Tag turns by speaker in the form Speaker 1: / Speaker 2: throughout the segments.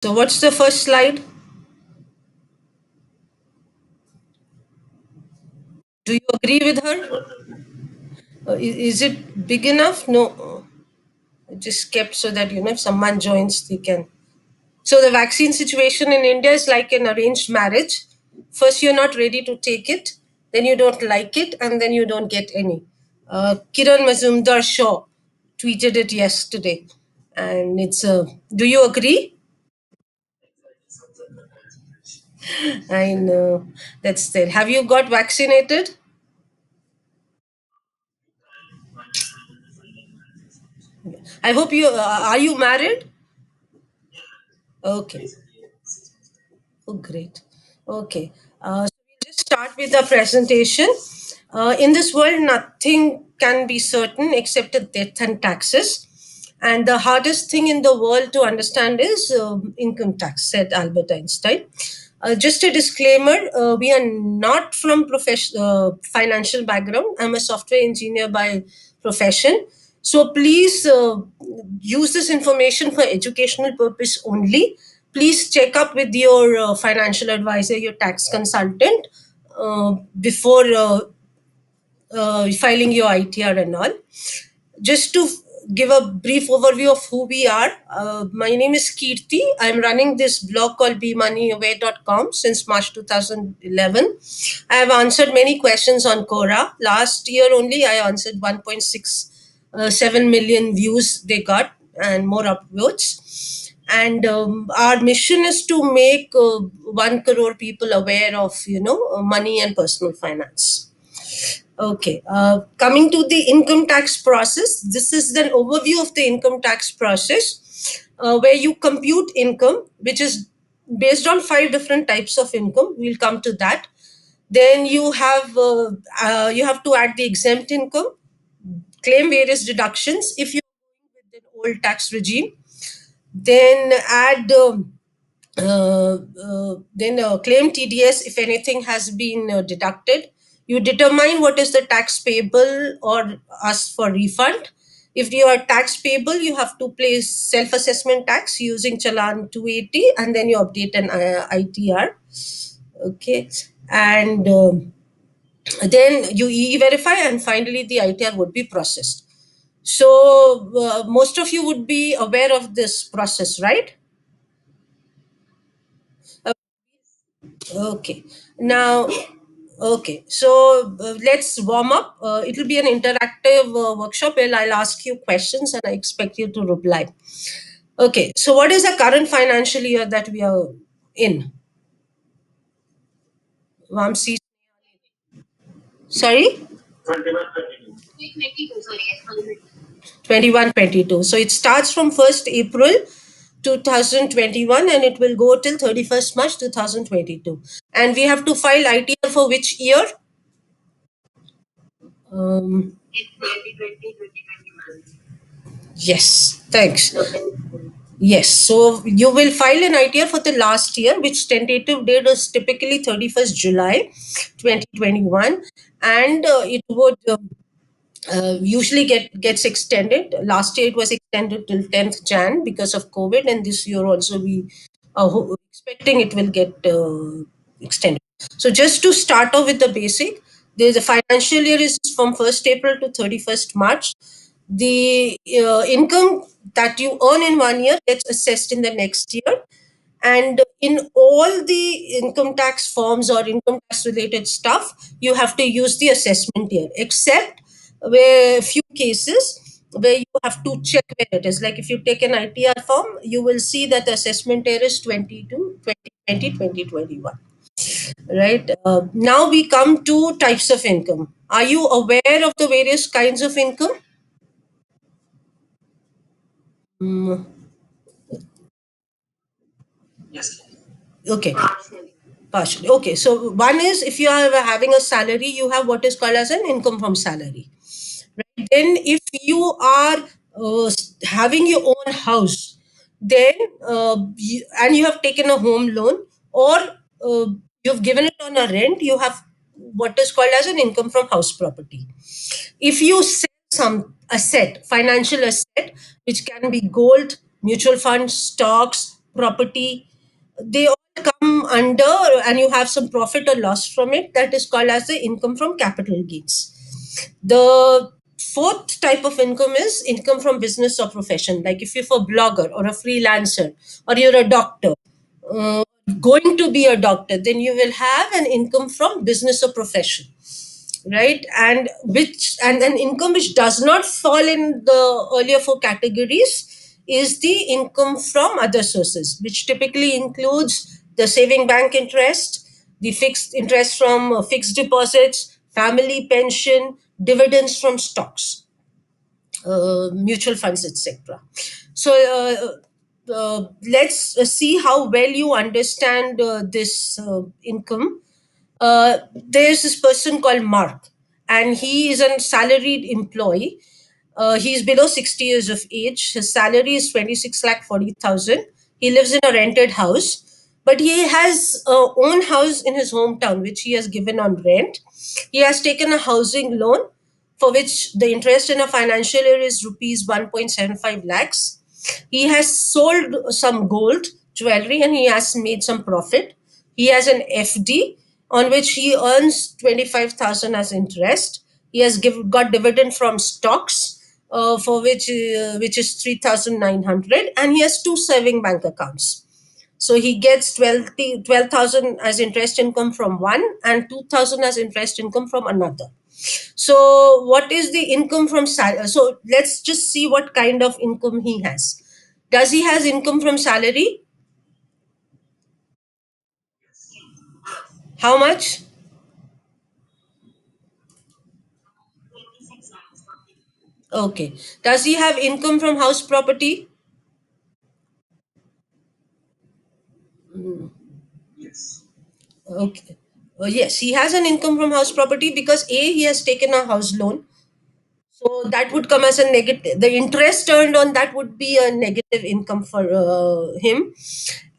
Speaker 1: So, what's the first slide? Do you agree with her? Is it big enough? No. Just kept so that if someone joins, they can. So, the vaccine situation in India is like an arranged marriage. First, you're not ready to take it, then, you don't like it, and then you don't get any. Kiran Mazumdar Shaw tweeted it yesterday. And it's do you agree? I know. That's there. Have you got vaccinated? I hope you are you married? Okay. Oh, great. Okay. So we'll just start with the presentation. In this world, nothing can be certain except the death and taxes. And the hardest thing in the world to understand is income tax, said Albert Einstein. Just a disclaimer, we are not from financial background. I'm a software engineer by profession. So please use this information for educational purpose only. Please check up with your financial advisor, your tax consultant, before filing your ITR and all. Just to give a brief overview of who we are, my name is Kirti. I'm running this blog called BeMoneyAware.com since March 2011. I have answered many questions on Quora. Last year only, I answered 1.67 million views they got and more upvotes. And our mission is to make 1 crore people aware of money and personal finance. Okay, coming to the income tax process, this is an overview of the income tax process, where you compute income, which is based on five different types of income. We'll come to that. Then you have to add the exempt income, claim various deductions if you're going with the old tax regime. Then add claim TDS if anything has been deducted. You determine what is the tax payable or ask for refund. If you are tax payable, you have to place self-assessment tax using Challan 280, and then you update an ITR. Okay, and then you e-verify, and finally the ITR would be processed. So most of you would be aware of this process, right? Okay. Now, okay. So let's warm up. It will be an interactive workshop where I'll ask you questions and I expect you to reply. Okay. So, what is the current financial year that we are in? Vamsi, sorry? 21-22. So, it starts from 1st April 2021 and it will go till 31st March 2022. And we have to file ITR for which year? Um, yes, thanks. Yes, so you will file an ITR for the last year, which tentative date is typically 31st July 2021, and it would usually gets extended. Last year it was extended till 10th Jan because of COVID, and this year also we are expecting it will get extended. So just to start off with the basic, there's a financial year is from 1st April to 31st March. The income that you earn in 1 year gets assessed in the next year, and in all the income tax forms or income tax related stuff, you have to use the assessment year, except where few cases where you have to check where it is. Like if you take an ITR form, you will see that the assessment year is 2020, 2021. Right. Now we come to types of income. Are you aware of the various kinds of income? Mm, okay. Partially. Okay. So one is if you are having a salary, you have what is called as an income from salary. Right? Then if you are having your own house, then and you have taken a home loan, or you've given it on a rent, you have what is called as an income from house property. If you sell some asset, financial asset, which can be gold, mutual funds, stocks, property, they all come under, and you have some profit or loss from it, that is called as the income from capital gains. The fourth type of income is income from business or profession. Like if you're a blogger or a freelancer, or you're a doctor, uh, going to be a doctor, then you will have an income from business or profession, right? And an income which does not fall in the earlier four categories is the income from other sources, which typically includes the saving bank interest, the fixed interest from fixed deposits, family pension, dividends from stocks, mutual funds, etc. So let's see how well you understand this income. There's this person called Mark, and he is a salaried employee. He's below 60 years of age. His salary is 26 lakh 40,000. He lives in a rented house, but he has a own house in his hometown, which he has given on rent. He has taken a housing loan for which the interest in a financial year is rupees 1.75 lakhs. He has sold some gold jewelry and he has made some profit. He has an FD on which he earns 25,000 as interest. He has got dividend from stocks for which is 3,900, and he has two saving bank accounts. So he gets 12,000 as interest income from one and 2,000 as interest income from another. So what is the income from salary? So let's just see what kind of income he has. Does he has income from salary? How much? Okay. Does he have income from house property? Okay. Yes, he has an income from house property because A, he has taken a house loan. So that would come as a negative. The interest earned on that would be a negative income for him.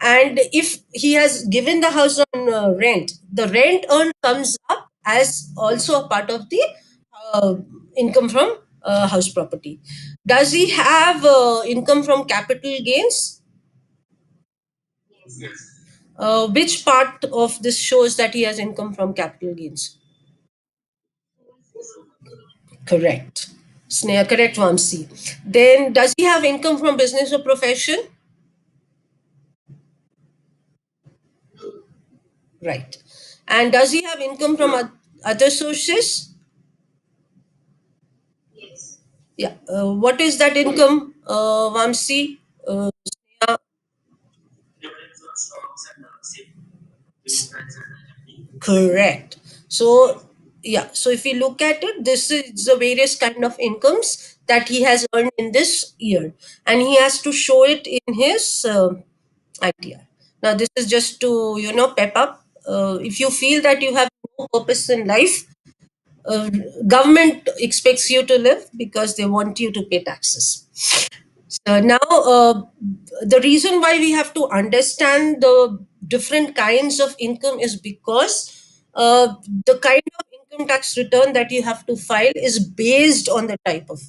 Speaker 1: And if he has given the house on rent, the rent earned comes up as also a part of the uh, income from house property. Does he have income from capital gains? Which part of this shows that he has income from capital gains? Correct. Sneha, correct, Vamsi. Then, does he have income from business or profession? Right. And does he have income from other sources? Yeah. What is that income, Vamsi? Sneha? Correct. So, yeah. So, if we look at it, this is the various kind of incomes that he has earned in this year, and he has to show it in his ITR. Now, this is just to pep up. If you feel that you have no purpose in life, uh, government expects you to live because they want you to pay taxes. So now, the reason why we have to understand the different kinds of income is because the kind of income tax return that you have to file is based on the type of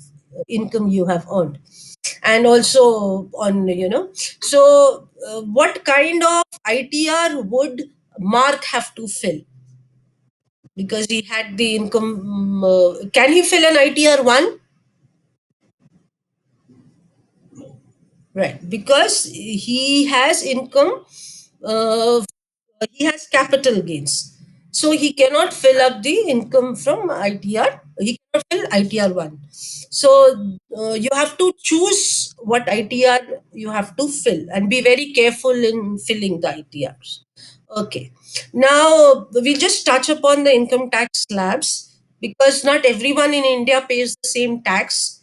Speaker 1: income you have earned, and also on what kind of ITR would Mark have to fill because he had the income. Can he fill an ITR one? Right, because he has income, uh, he has capital gains. So he cannot fill up the income from ITR. He cannot fill ITR one. So you have to choose what ITR you have to fill and be very careful in filling the ITRs. Okay. Now we'll just touch upon the income tax slabs because not everyone in India pays the same tax.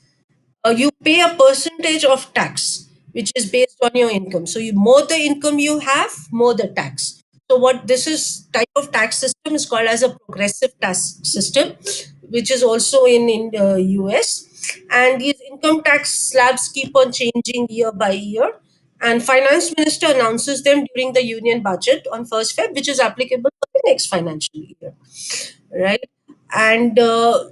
Speaker 1: You pay a percentage of tax which is based on your income. So you more the income you have, more the tax. So what this is type of tax system is called as a progressive tax system, which is also in the US. And these income tax slabs keep on changing year by year. And finance minister announces them during the union budget on 1st Feb, which is applicable for the next financial year, right? And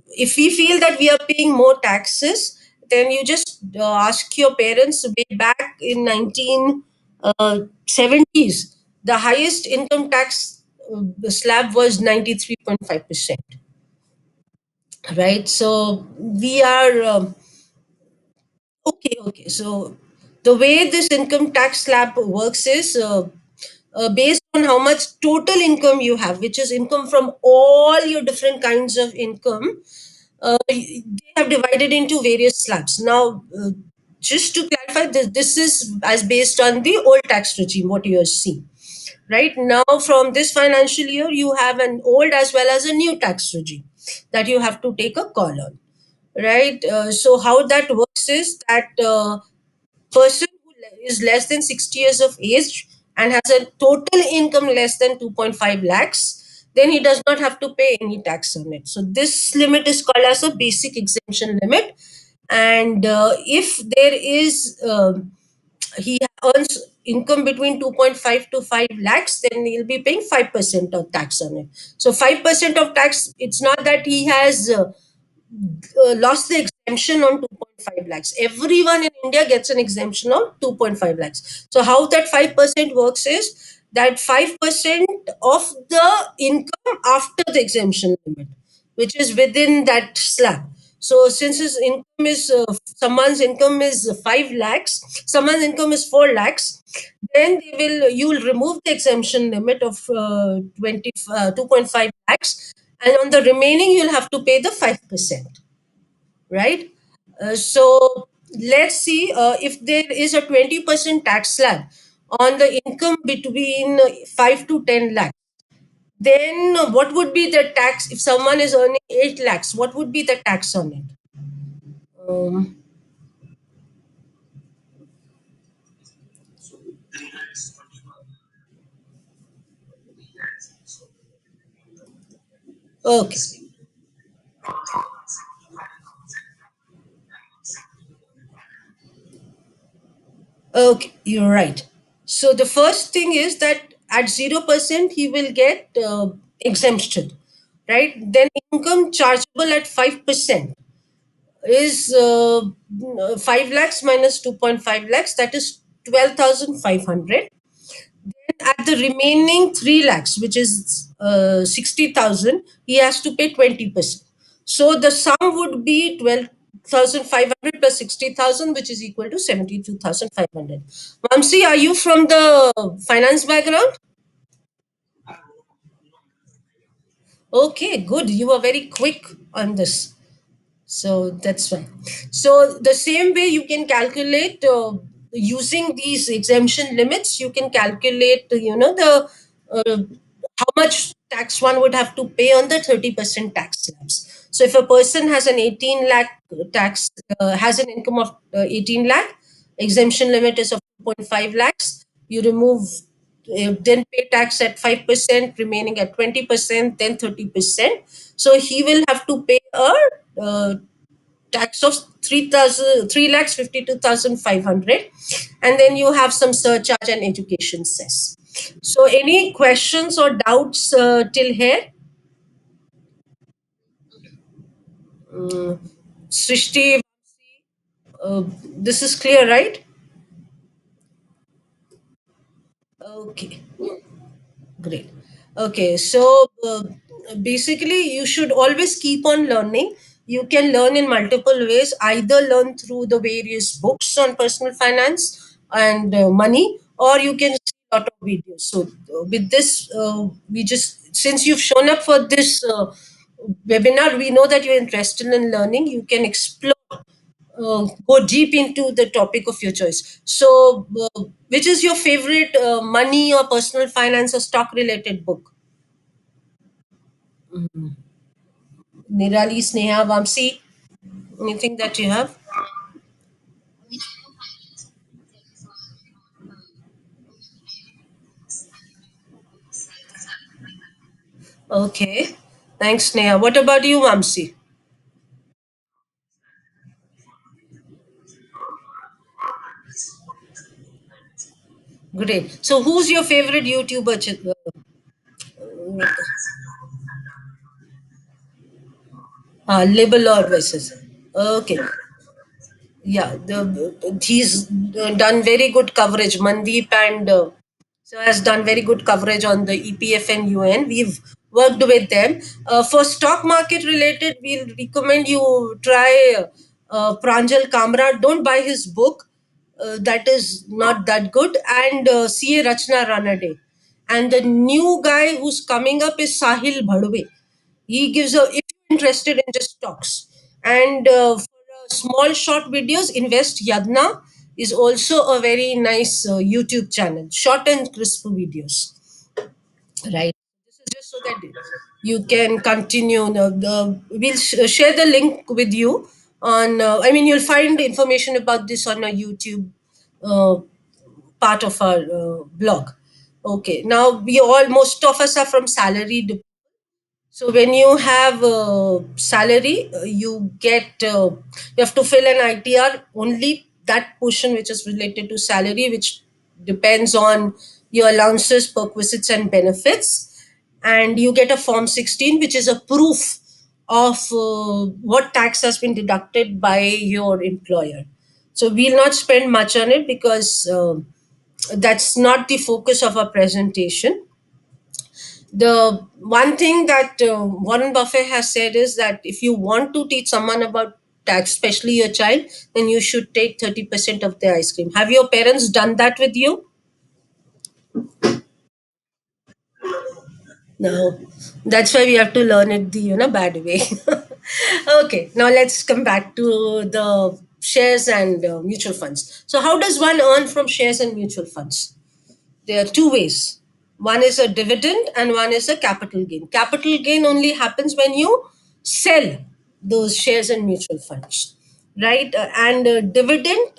Speaker 1: if we feel that we are paying more taxes, then you just ask your parents way back in 19 70s, the highest income tax slab was 93.5%. Right? So we are okay. Okay. So the way this income tax slab works is based on how much total income you have, which is income from all your different kinds of income. They have divided into various slabs. Now, just to clarify, this is as based on the old tax regime, what you are seeing. Right now, from this financial year, you have an old as well as a new tax regime that you have to take a call on. Right. So, how that works is that person who is less than 60 years of age and has a total income less than 2.5 lakhs, then he does not have to pay any tax on it. So this limit is called as a basic exemption limit. And if there is he earns income between 2.5 to 5 lakhs, then he'll be paying 5% of tax on it. So 5% of tax, it's not that he has lost the exemption on 2.5 lakhs. Everyone in India gets an exemption on 2.5 lakhs. So how that 5% works is that 5% of the income after the exemption limit, which is within that slab. So since his income is someone's income is 5 lakhs, someone's income is 4 lakhs, then they will you will remove the exemption limit of 2.5 lakhs, and on the remaining you'll have to pay the 5%. Right? So let's see if there is a 20% tax slab on the income between 5 to 10 lakhs. Then what would be the tax if someone is earning 8 lakhs? What would be the tax on it? Um, okay. Okay, you're right. So the first thing is that at 0% he will get exemption, right? Then income chargeable at 5% is 5 lakhs minus 2.5 lakhs, that is 12,500. At the remaining 3 lakhs, which is 60,000, he has to pay 20%. So the sum would be 12,500 plus 60,000, which is equal to 72,500. Mamsi, are you from the finance background? Okay, good. You were very quick on this. So that's fine. So the same way you can calculate using these exemption limits, you can calculate, the uh, how much tax one would have to pay on the 30% tax slabs. So if a person has an 18 lakh tax, has an income of 18 lakh, exemption limit is of 2.5 lakhs, you remove, then pay tax at 5%, remaining at 20%, then 30%. So he will have to pay a tax of 3,000, 3,52,500, and then you have some surcharge and education cess. So any questions or doubts till here? Srishti, this is clear, right? Okay. Great. Okay, so basically, you should always keep on learning. You can learn in multiple ways. Either learn through the various books on personal finance and money, or you can see a lot of videos. So, with this, we just since you've shown up for this webinar, we know that you're interested in learning. You can explore, go deep into the topic of your choice. So, which is your favorite money or personal finance or stock related book? Nirali, Sneha, Vamsi, anything that you have? Okay. Thanks, Sneha. What about you, Vamsi? Great. So, who's your favorite YouTuber? Label or versus? Okay. Yeah, he's done very good coverage. Mandeep and so has done very good coverage on the EPF and UN. We've worked with them. For stock market related, we'll recommend you try Pranjal Kamra. Don't buy his book. That is not that good. And CA Rachna Ranade. And the new guy who's coming up is Sahil Bhadwe. He gives a, if you're interested in just stocks. And for small short videos, Invest Yadna is also a very nice YouTube channel, short and crisp videos. Right. This is just so that you can continue. We'll share the link with you on. I mean, you'll find information about this on our YouTube uh, part of our blog. Okay. Now we all, most of us are from salaried. So when you have salary, you get you have to fill an ITR only that portion which is related to salary, which depends on your allowances, perquisites, and benefits, and you get a Form 16, which is a proof of what tax has been deducted by your employer. So we'll not spend much on it because that's not the focus of our presentation. The one thing that Warren Buffett has said is that if you want to teach someone about tax, especially your child, then you should take 30% of the ice cream. Have your parents done that with you? No. That's why we have to learn it the bad way. Okay, now let's come back to the shares and mutual funds. So how does one earn from shares and mutual funds? There are two ways. One is a dividend and one is a capital gain. Capital gain only happens when you sell those shares and mutual funds, right? And dividend,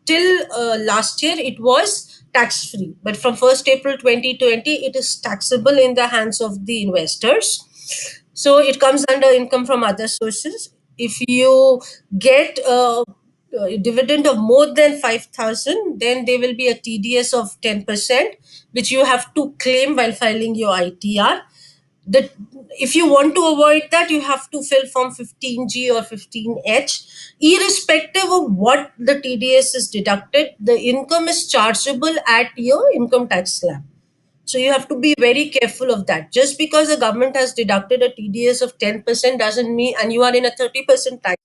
Speaker 1: till last year it was tax free, but from 1st April 2020 it is taxable in the hands of the investors. So it comes under income from other sources. If you get a dividend of more than 5,000, then there will be a TDS of 10%, which you have to claim while filing your ITR. The, if you want to avoid that, you have to fill Form 15G or 15H. Irrespective of what the TDS is deducted, the income is chargeable at your income tax slab. So you have to be very careful of that. Just because the government has deducted a TDS of 10% doesn't mean, and you are in a 30% tax,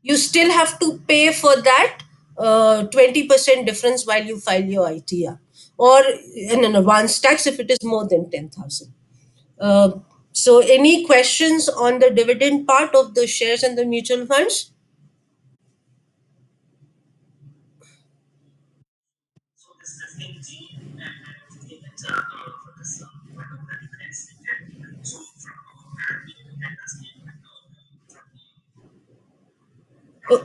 Speaker 1: you still have to pay for that 20% difference while you file your ITR, or in an advance tax if it is more than 10,000. Uh, so, any questions on the dividend part of the shares and the mutual funds? Uh,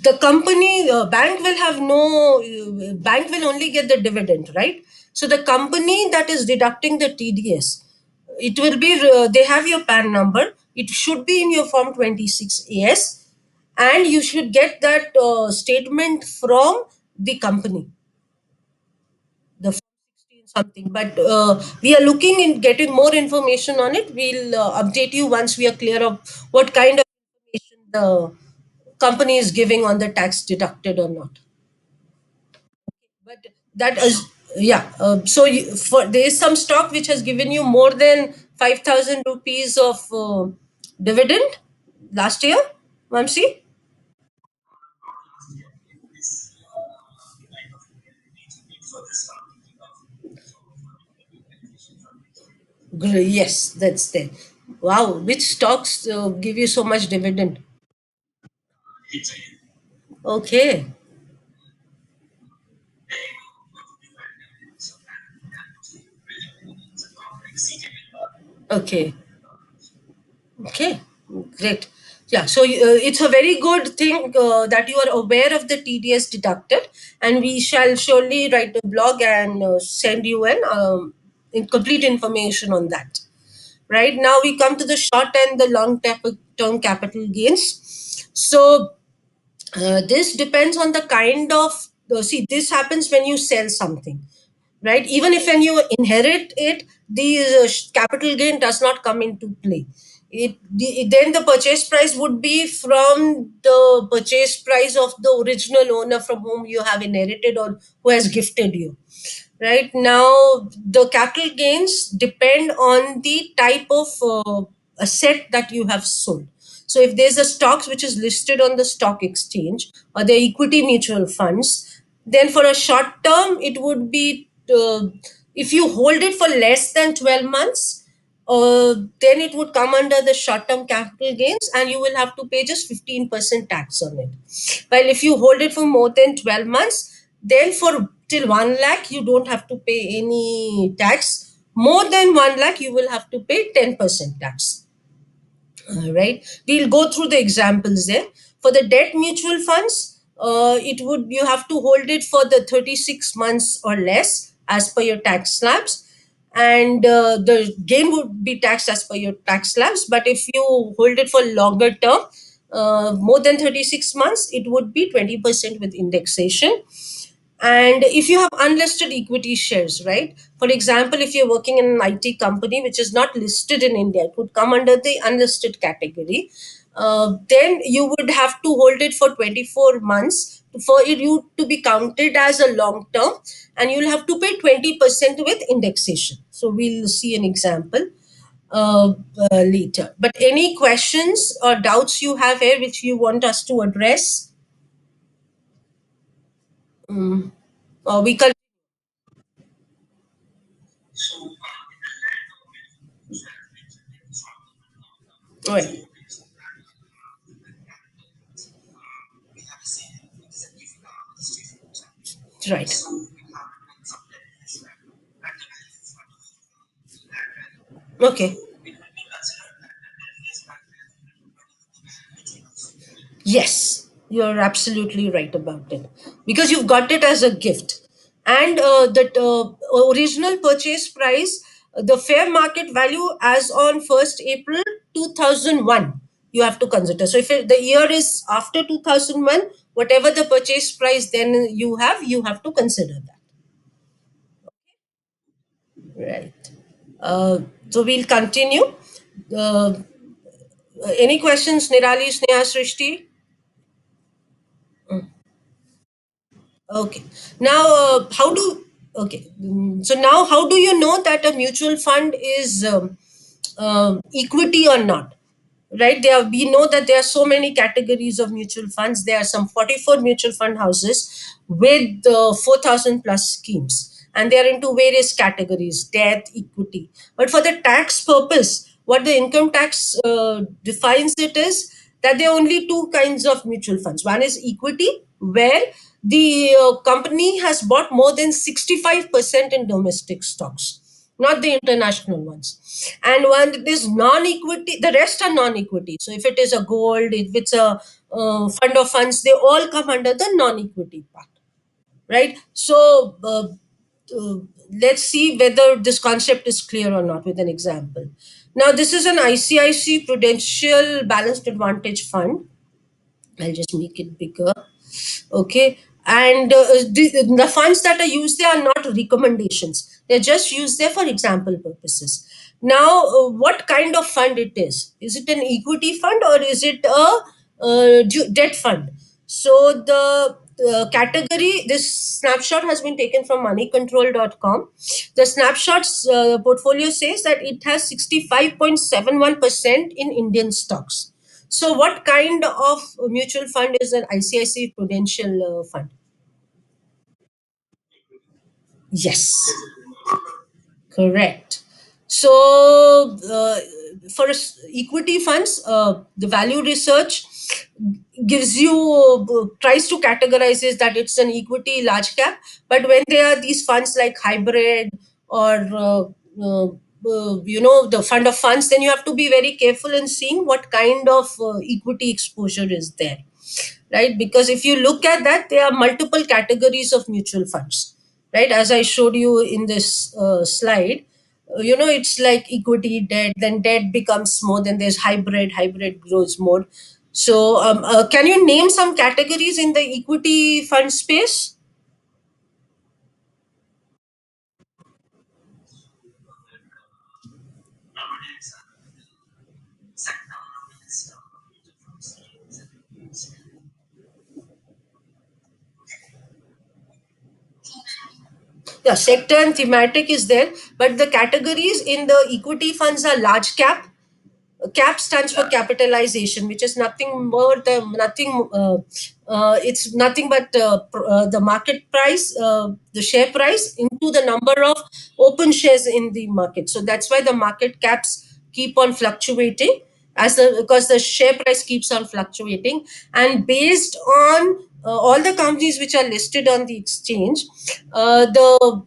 Speaker 1: the company bank will have no bank will only get the dividend, right? So the company that is deducting the TDS, it will be they have your PAN number. It should be in your Form 26AS, and you should get that statement from the company, the Form 16 something. But we are looking in getting more information on it. We'll update you once we are clear of what kind of information the company is giving on the tax deducted or not. But that is, yeah. So for there is some stock which has given you more than 5,000 rupees of dividend last year, Vamsi? Yes, that's there. Wow, which stocks give you so much dividend? Okay, okay, okay, great. Yeah, so it's a very good thing that you are aware of the TDS deducted, and we shall surely write a blog and send you an complete information on that. Right now, we come to the short and the term capital gains. So, this depends on the kind of see, this happens when you sell something, right? Even if when you inherit it, the capital gain does not come into play. Then the purchase price would be from the purchase price of the original owner from whom you have inherited or who has gifted you. Right now, the capital gains depend on the type of asset that you have sold. So if there's a stocks which is listed on the stock exchange or the equity mutual funds, then for a short term it would be, if you hold it for less than 12 months, then it would come under the short term capital gains and you will have to pay just 15% tax on it. While if you hold it for more than 12 months, then for till 1 lakh, you don't have to pay any tax. More than 1 lakh, you will have to pay 10% tax. Right? We'll go through the examples there. For the debt mutual funds, it would you have to hold it for the 36 months or less as per your tax slabs, and the gain would be taxed as per your tax slabs. But if you hold it for longer term, more than 36 months, it would be 20% with indexation. And if you have unlisted equity shares, right? For example, if you're working in an IT company which is not listed in India, it would come under the unlisted category. Then you would have to hold it for 24 months for you to be counted as a long term, and you'll have to pay 20% with indexation. So we'll see an example later. But any questions or doubts you have here which you want us to address? Mm. We can. Right. Right. Okay. Yes, you're absolutely right about it because you've got it as a gift, and that original purchase price, the fair market value as on 1st April 2001, you have to consider. So if the year is after 2001, whatever the purchase price then you have to consider that. Right. Uh, so we'll continue. Uh, any questions, Nirali, Sneha, Srishti? Okay. Now, how do okay? So now, how do you know that a mutual fund is equity or not? Right? We know that there are so many categories of mutual funds. There are some 44 mutual fund houses with 4,000 plus schemes, and they are into various categories: debt, equity. But for the tax purpose, what the income tax defines it is that there are only two kinds of mutual funds. One is equity, where the company has bought more than 65% in domestic stocks, not the international ones. And one that is non-equity, the rest are non-equity. So if it is a gold, if it's a fund of funds, they all come under the non-equity part, right? So uh, let's see whether this concept is clear or not with an example. Now this is an ICIC Prudential Balanced Advantage Fund. I'll just make it bigger. Okay. And the funds that are used there are not recommendations, they're just used there for example purposes. Now, what kind of fund it is it an equity fund or is it a debt fund? So the category, this snapshot has been taken from moneycontrol.com. The snapshots portfolio says that it has 65.71% in Indian stocks. So, what kind of mutual fund is an ICICI Prudential fund? Yes, correct. So, equity funds, the value research gives you tries to categorize is that it's an equity large cap. But when there are these funds like hybrid or the fund of funds, then you have to be very careful in seeing what kind of equity exposure is there, right? Because if you look at that, there are multiple categories of mutual funds, right? As I showed you in this slide, it's like equity, debt, then debt becomes more, then there's hybrid grows more. So, can you name some categories in the equity fund space? Yeah, sector and thematic is there, but the categories in the equity funds are large cap. Cap stands for capitalization, which is nothing more than nothing. It's nothing but the market price, the share price into the number of open shares in the market. So that's why the market caps keep on fluctuating, because the share price keeps on fluctuating, and based on all the companies which are listed on the exchange, the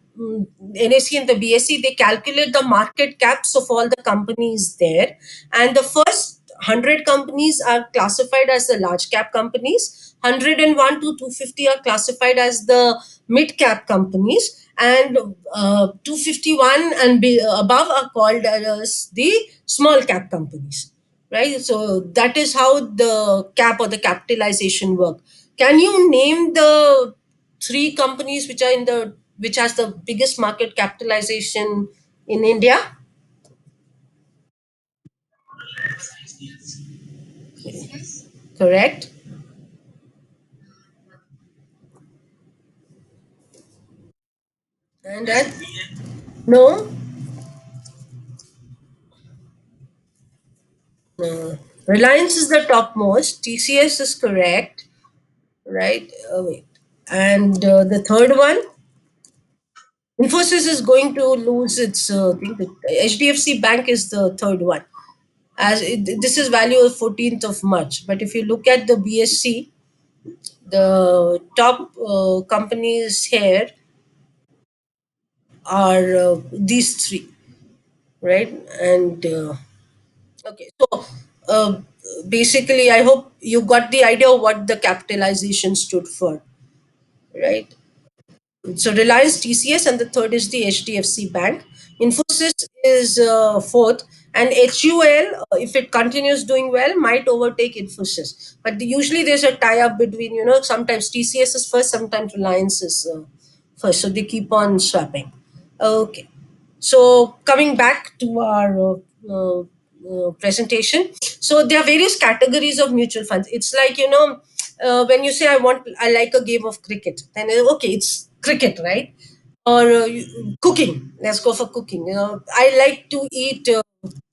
Speaker 1: NSE and the BSE, they calculate the market caps of all the companies there, and the first 100 companies are classified as the large cap companies, 101 to 250 are classified as the mid cap companies, and 251 and above are called as the small cap companies, right? So that is how the cap or the capitalization work. Can you name the three companies which are in the which has the biggest market capitalization in India? Correct. And then, no, no. Reliance is the topmost. TCS is correct, right? Wait. And the third one, Infosys is going to lose its thing. The HDFC Bank is the third one. This is value of 14th of March. But if you look at the BSC, the top companies here are these three, right? And okay, so uh, basically, I hope you got the idea of what the capitalization stood for, right? So Reliance, TCS, and the third is the HDFC Bank. Infosys is fourth, and HUL, if it continues doing well, might overtake Infosys. But usually there's a tie-up between, sometimes TCS is first, sometimes Reliance is first. So they keep on swapping. Okay. So coming back to our presentation, so there are various categories of mutual funds. It's like, when you say I like a game of cricket, then okay, it's cricket, right? Or cooking. Let's go for cooking. I like to eat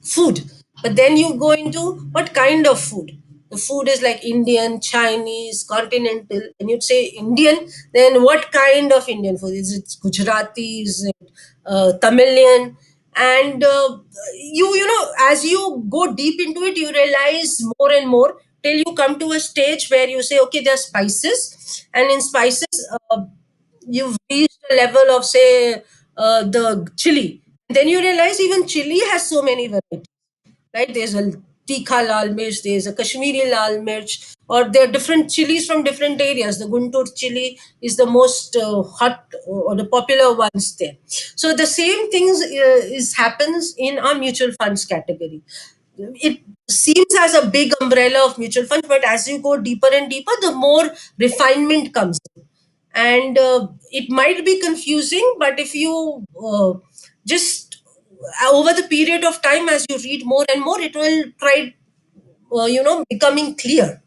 Speaker 1: food, but then you go into what kind of food. The food is like Indian, Chinese, continental, and you'd say Indian. Then what kind of Indian food is it? Gujarati? Is it Tamilian? And as you go deep into it, you realize more and more till you come to a stage where you say, okay, there are spices, and in spices, you've reached a level of, say, the chili. Then you realize even chili has so many varieties, right? There's a tikha lal mirch, there's a Kashmiri lal mirch, or there are different chilies from different areas. The Guntur chili is the most hot or the popular ones there. So the same things is happens in our mutual funds category. It seems as a big umbrella of mutual funds, but as you go deeper and deeper, the more refinement comes in. And it might be confusing, but if you just over the period of time, as you read more and more, it will try becoming clear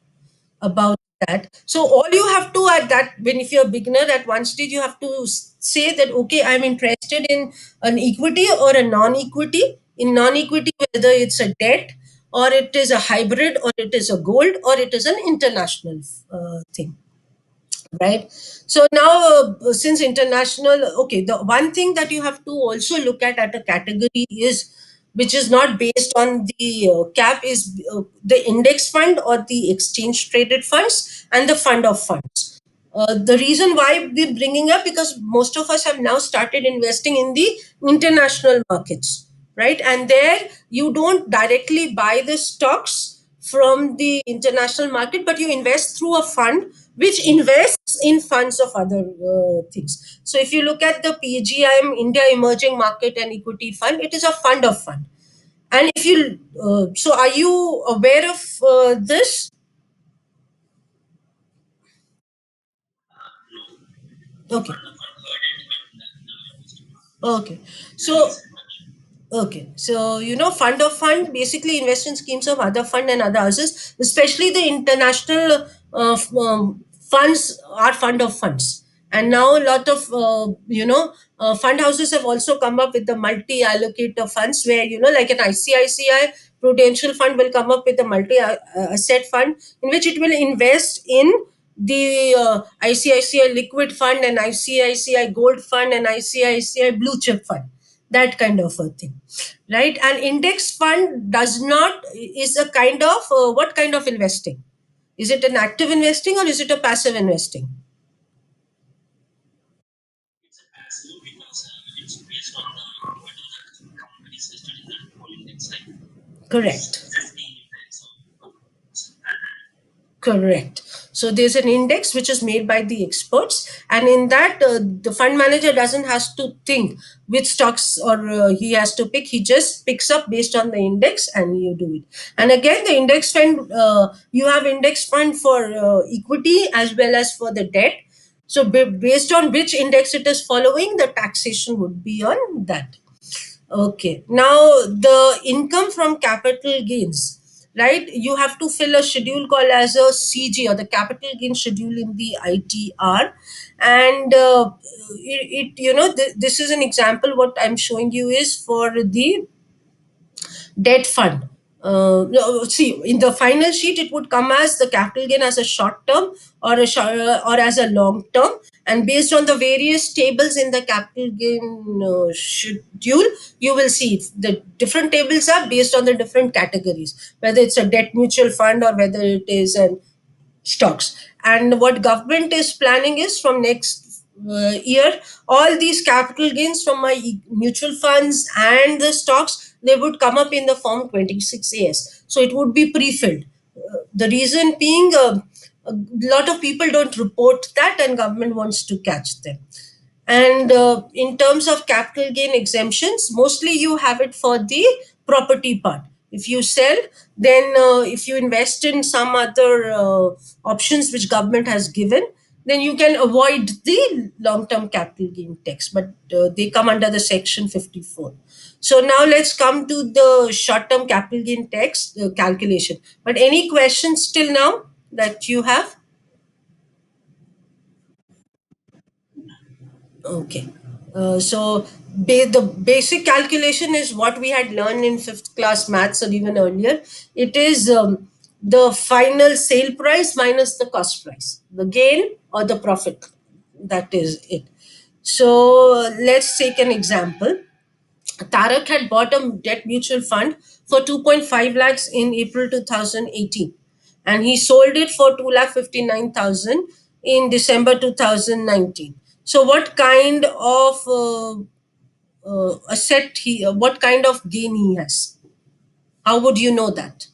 Speaker 1: about that. So all you have to, at that, when if you're a beginner, at one stage you have to say that, okay, I'm interested in an equity or a non-equity. In non-equity, whether it's a debt, or it is a hybrid, or it is a gold, or it is an international thing, right? So now, since international, okay, the one thing that you have to also look at a category is, which is not based on the cap, is the index fund or the exchange traded funds and the fund of funds. The reason why we're bringing up, because most of us have now started investing in the international markets, right? And there you don't directly buy the stocks from the international market, but you invest through a fund which invests in funds of other things. So if you look at the PGIM India Emerging Market and Equity Fund, it is a fund of fund. And if you, so are you aware of this? Okay. Okay. So Okay, so fund of fund basically invest in schemes of other fund and other houses, especially the international funds are fund of funds. And now a lot of fund houses have also come up with the multi allocator funds, where like an ICICI Prudential Fund will come up with a multi asset fund in which it will invest in the ICICI Liquid Fund and ICICI Gold Fund and ICICI Blue Chip Fund, that kind of a thing, right? An index fund does not is a kind of what kind of investing? Is it an active investing or is it a passive investing? Correct. Correct. So there's an index which is made by the experts, and in that, the fund manager doesn't has to think which stocks or he has to pick. He just picks up based on the index, and you do it. And again, the index fund, you have index fund for equity as well as for the debt. So based on which index it is following, the taxation would be on that. Okay. Now, the income from capital gains, right? You have to fill a schedule called as a CG, or the capital gain schedule in the ITR. And this is an example. What I'm showing you is for the debt fund. No, see, in the final sheet, it would come as the capital gain as a short term or or as a long term, and based on the various tables in the capital gain schedule, you will see the different tables are based on the different categories, whether it's a debt mutual fund or whether it is an stocks. And what government is planning is from next year, all these capital gains from my mutual funds and the stocks, they would come up in the form 26AS, so it would be pre-filled. The reason being, a lot of people don't report that and government wants to catch them. And in terms of capital gain exemptions, mostly you have it for the property part. If you sell, then if you invest in some other options which government has given, then you can avoid the long term capital gain tax, but they come under the section 54. So now let's come to the short term capital gain tax calculation. But any questions till now that you have? Okay. The basic calculation is what we had learned in fifth class maths or even earlier. It is the final sale price minus the cost price, the gain or the profit. That is it. So let's take an example. Tarak had bought a debt mutual fund for 2.5 lakhs in April 2018, and he sold it for 2 lakh 59,000 in December 2019. So what kind of what kind of gain he has? How would you know that?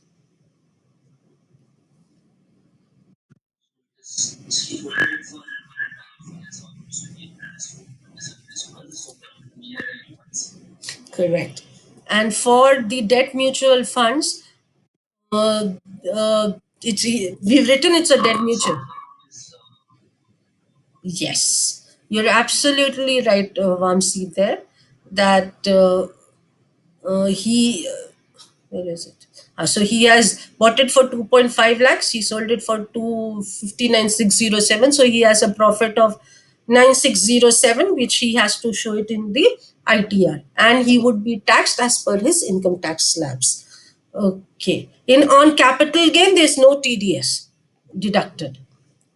Speaker 1: Correct. And for the debt mutual funds, uh, it's we've written it's a debt mutual. Yes, you're absolutely right, Vamsi, there. That he, where is it? So he has bought it for 2.5 lakhs. He sold it for 259,607. So he has a profit of 9607, which he has to show it in the ITR, and he would be taxed as per his income tax slabs. Okay. In on capital gain, there's no TDS deducted,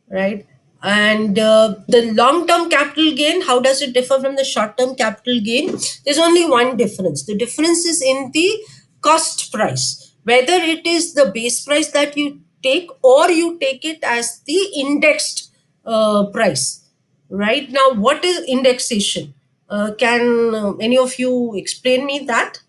Speaker 1: right? And the long term capital gain, how does it differ from the short term capital gain? There's only one difference. The difference is in the cost price, whether it is the base price that you take or you take it as the indexed price. Right now, what is indexation? Can any of you explain me that?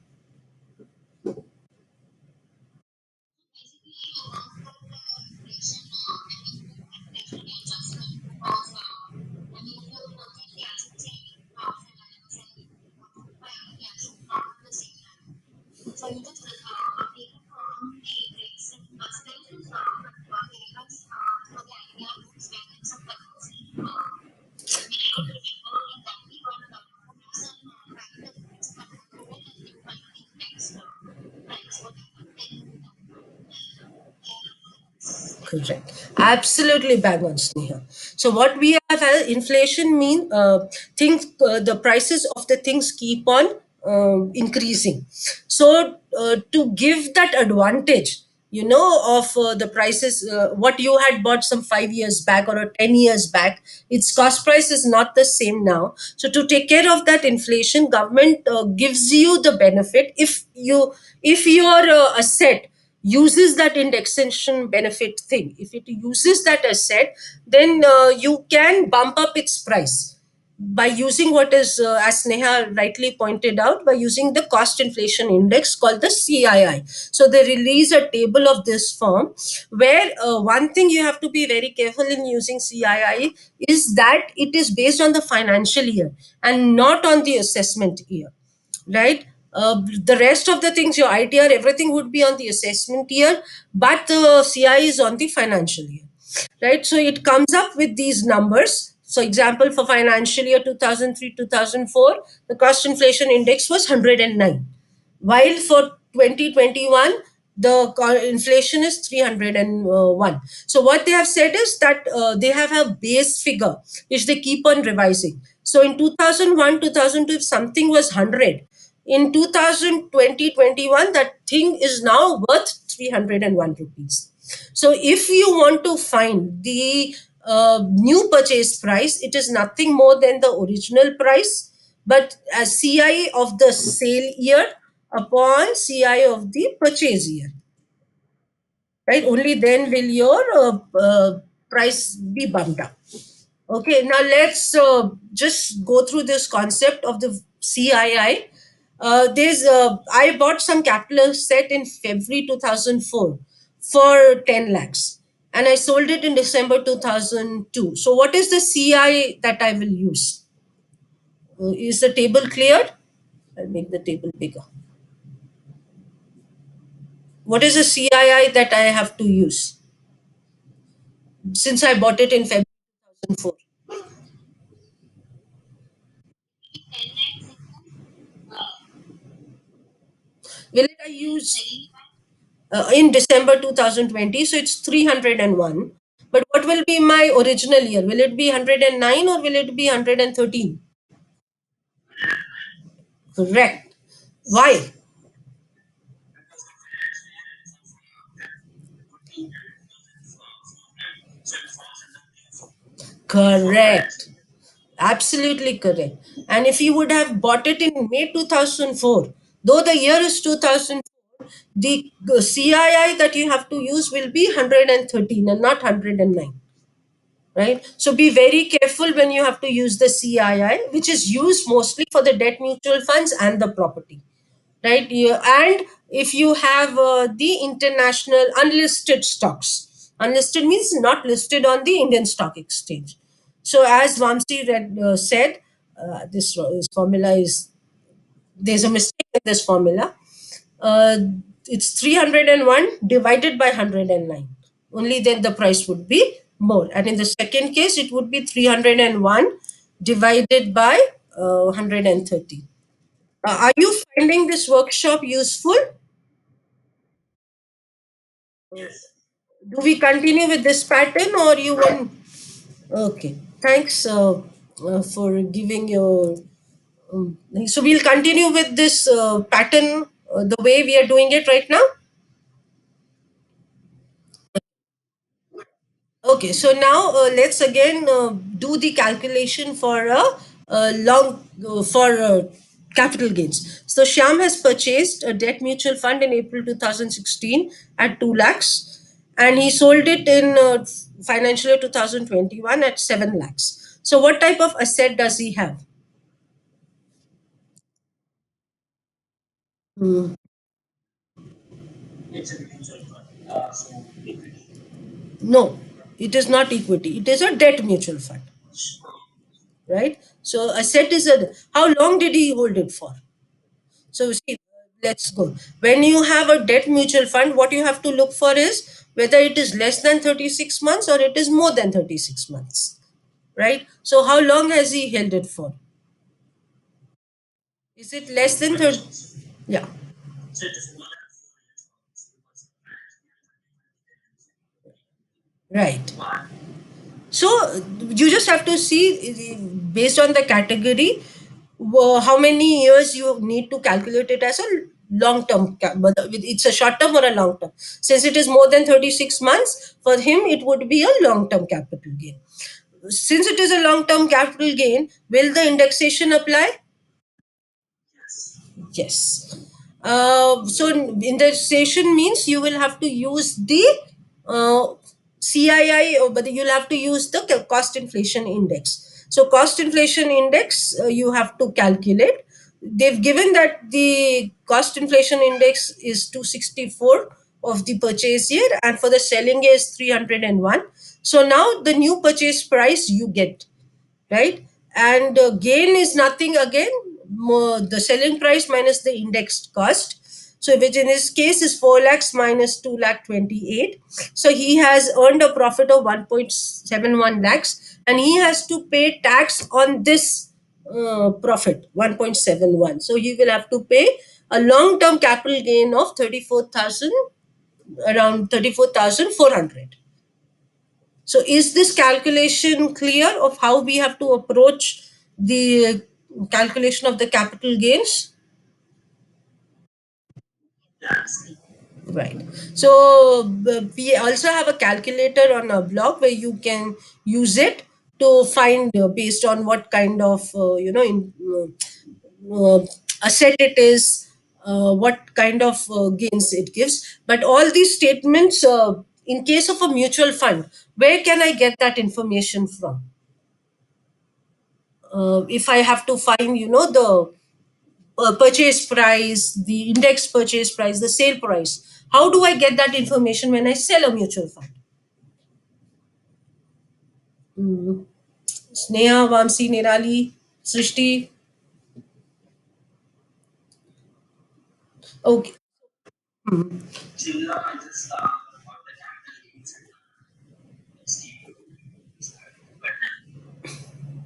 Speaker 1: Correct. Absolutely bang on, Sneha. So what we have had, inflation mean things, the prices of the things keep on increasing. So to give that advantage, of the prices, what you had bought some 5 years back or 10 years back, its cost price is not the same now. So to take care of that inflation, government gives you the benefit if your asset uses that indexation benefit thing. If it uses that asset, then you can bump up its price by using what is, as Neha rightly pointed out, by using the cost inflation index called the CII. So they release a table of this form where one thing you have to be very careful in using CII is that it is based on the financial year and not on the assessment year, right? The rest of the things, your ITR, everything would be on the assessment year, but the CI is on the financial year, right? So it comes up with these numbers. So, example, for financial year 2003 2004, the cost inflation index was 109, while for 2021 the inflation is 301. So what they have said is that they have a base figure which they keep on revising. So in 2001 2002, if something was 100, in 2020 21, that thing is now worth 301 rupees. So if you want to find the new purchase price, it is nothing more than the original price, but as CI of the sale year upon CI of the purchase year, right? Only then will your price be bumped up. Okay, now let's just go through this concept of the CII. There's I bought some capital set in February 2004 for 10 lakhs, and I sold it in December 2002. So what is the CI that I will use? Is the table cleared? I'll make the table bigger. What is the CII that I have to use since I bought it in February 2004? Will it I use in December 2020? So it's 301. But what will be my original year? Will it be 109 or will it be 113? Correct. Why? Correct. Absolutely correct. And if you would have bought it in May 2004, though the year is 2004, the CII that you have to use will be 113 and not 109. Right? So be very careful when you have to use the CII, which is used mostly for the debt mutual funds and the property. Right? And if you have the international unlisted stocks, unlisted means not listed on the Indian Stock Exchange. So as Vamsi said, this formula is, there's a mistake in this formula. uh, it's 301 divided by 109. Only then the price would be more. And in the second case, it would be 301 divided by 130. Are you finding this workshop useful? Do we continue with this pattern or you want? Okay. Thanks for giving your. So we'll continue with this pattern the way we are doing it right now. Okay, so now let's again do the calculation for a long for capital gains. So Shyam has purchased a debt mutual fund in April 2016 at 2 lakhs, and he sold it in financial year 2021 at 7 lakhs. So what type of asset does he have? Hmm. No, it is not equity. It is a debt mutual fund, right? So asset is a. How long did he hold it for? So see, let's go. When you have a debt mutual fund, what you have to look for is whether it is less than 36 months or it is more than 36 months. Right? So how long has he held it for? Is it less than 30? Yeah. Right. So you just have to see based on the category how many years you need to calculate it as a long term. It's a short term or a long term. Since it is more than 36 months, for him it would be a long term capital gain. Since it is a long term capital gain, will the indexation apply? Yes. So indexation means you will have to use the uh, CII, but you'll have to use the cost inflation index. So cost inflation index you have to calculate. They've given that the cost inflation index is 264 of the purchase year, and for the selling year is 301. So now the new purchase price you get, right? And gain is nothing again, the selling price minus the indexed cost. So which in his case is 4 lakhs minus 2 lakh 28. So he has earned a profit of 1.71 lakhs, and he has to pay tax on this profit 1.71. So he will have to pay a long term capital gain of 34,000, around 34,400. So, is this calculation clear of how we have to approach the calculation of the capital gains? Right. So, we also have a calculator on our blog where you can use it to find based on what kind of asset it is, what kind of gains it gives. But all these statements, in case of a mutual fund, where can I get that information from? If I have to find, the purchase price, the index purchase price, the sale price, how do I get that information when I sell a mutual fund? Mm. Sneha, Vamsi, Nirali, Srishti. Okay,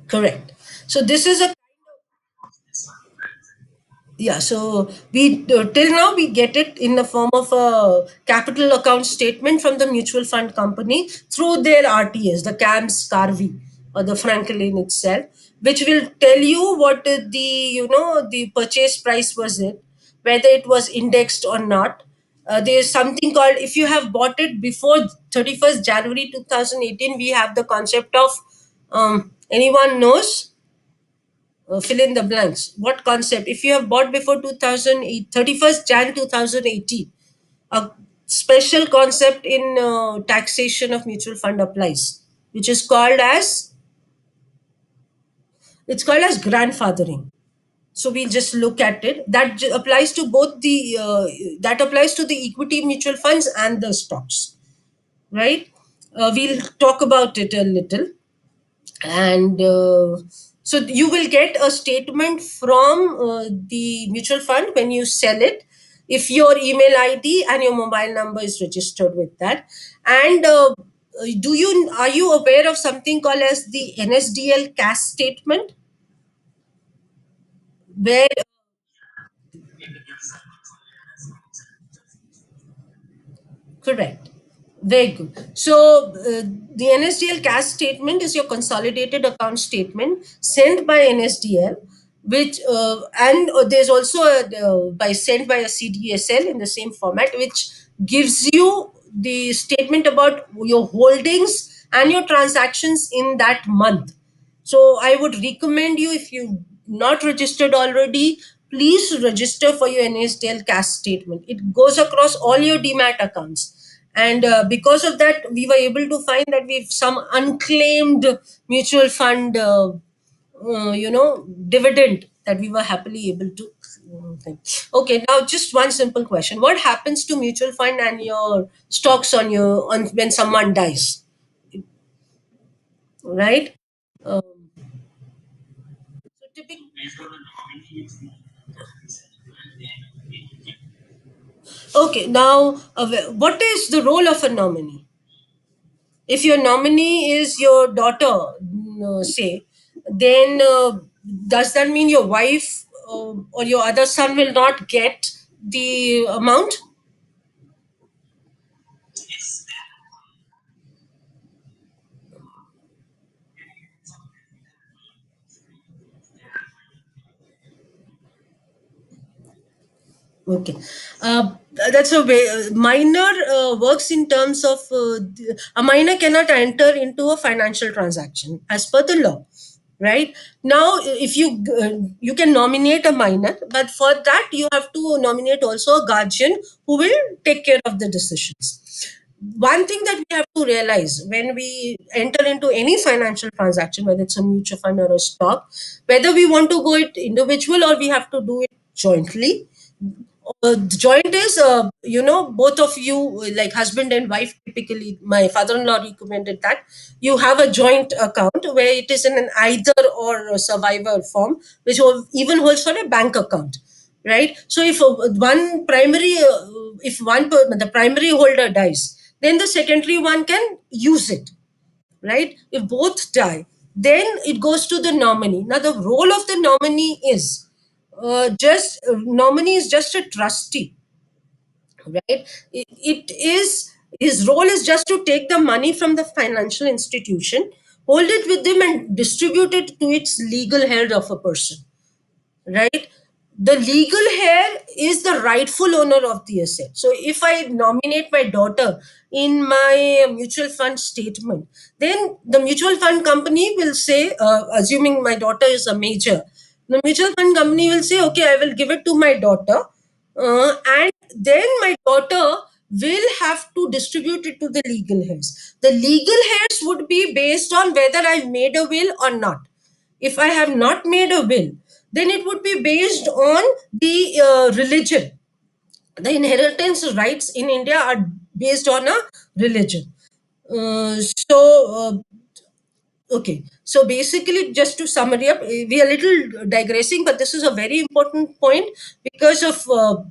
Speaker 1: correct. So this is a, yeah, so we till now we get it in the form of a capital account statement from the mutual fund company through their RTS, the CAMS Carvi or the Franklin itself, which will tell you what the purchase price was it, whether it was indexed or not. There's something called, if you have bought it before 31st January 2018, we have the concept of, anyone knows, fill in the blanks. What concept? If you have bought before 2008, 31st Jan 2018, a special concept in taxation of mutual fund applies, which is called as, it's called as grandfathering. So we'll just look at it. That applies to both the that applies to the equity mutual funds and the stocks, right? We'll talk about it a little. And so you will get a statement from the mutual fund when you sell it, if your email ID and your mobile number is registered with that. And do you are you aware of something called as the NSDL cash statement, where, correct. Very good. So, the NSDL cash statement is your consolidated account statement sent by NSDL, which and there's also by sent by a CDSL in the same format, which gives you the statement about your holdings and your transactions in that month. So I would recommend you, if you not registered already, please register for your NSDL cash statement. It goes across all your demat accounts. And because of that, we were able to find that we've some unclaimed mutual fund, dividend that we were happily able to. Think. Okay, now just one simple question: what happens to mutual fund and your stocks on your on when someone dies, right? Um, so typically, okay, now what is the role of a nominee? If your nominee is your daughter, say, then does that mean your wife or your other son will not get the amount? Okay. That's a way. Minor works in terms of a minor cannot enter into a financial transaction as per the law, right? Now, if you can nominate a minor, but for that you have to nominate also a guardian who will take care of the decisions. One thing that we have to realize when we enter into any financial transaction, whether it's a mutual fund or a stock, whether we want to go it individual or we have to do it jointly. The joint is, both of you, like husband and wife. Typically, my father-in-law recommended that you have a joint account where it is in an either or survivor form, which even holds for a bank account, right? So if one primary, if the primary holder dies, then the secondary one can use it, right? If both die, then it goes to the nominee. Now, the role of the nominee is just nominee is just a trustee, right? It is his role is just to take the money from the financial institution, hold it with him, and distribute it to its legal head of a person, right? The legal heir is the rightful owner of the asset. So if I nominate my daughter in my mutual fund statement, then the mutual fund company will say, assuming my daughter is a major, the mutual fund company will say, okay, I will give it to my daughter, and then my daughter will have to distribute it to the legal heirs. The legal heirs would be based on whether I've made a will or not. If I have not made a will, then it would be based on the religion. The inheritance rights in India are based on a religion. Okay, so basically, just to summary up, we are a little digressing, but this is a very important point because of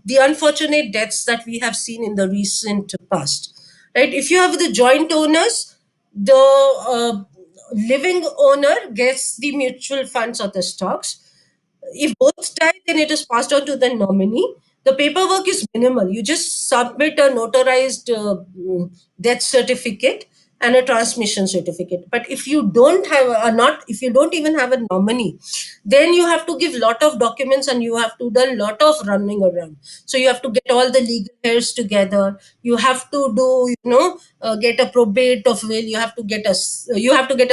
Speaker 1: the unfortunate deaths that we have seen in the recent past. Right? If you have the joint owners, the living owner gets the mutual funds or the stocks. If both die, then it is passed on to the nominee. The paperwork is minimal. You just submit a notarized death certificate and a transmission certificate. But if you don't have a not, if you don't even have a nominee, then you have to give lot of documents and you have to do lot of running around. So you have to get all the legal heirs together. You have to do, get a probate of will. You have to get a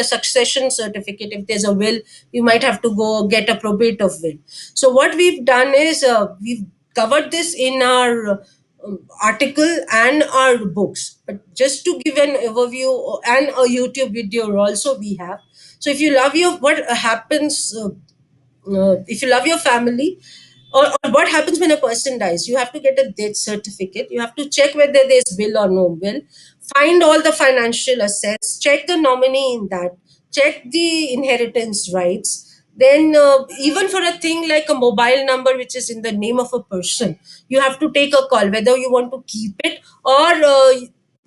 Speaker 1: succession certificate. If there's a will, you might have to go get a probate of will. So what we've done is we've covered this in our article and our books, but just to give an overview and a YouTube video also we have. So if you love your what happens if you love your family, or what happens when a person dies, you have to get a death certificate. You have to check whether there's will or no will, find all the financial assets, check the nominee in that, check the inheritance rights. Then even for a thing like a mobile number which is in the name of a person, you have to take a call whether you want to keep it or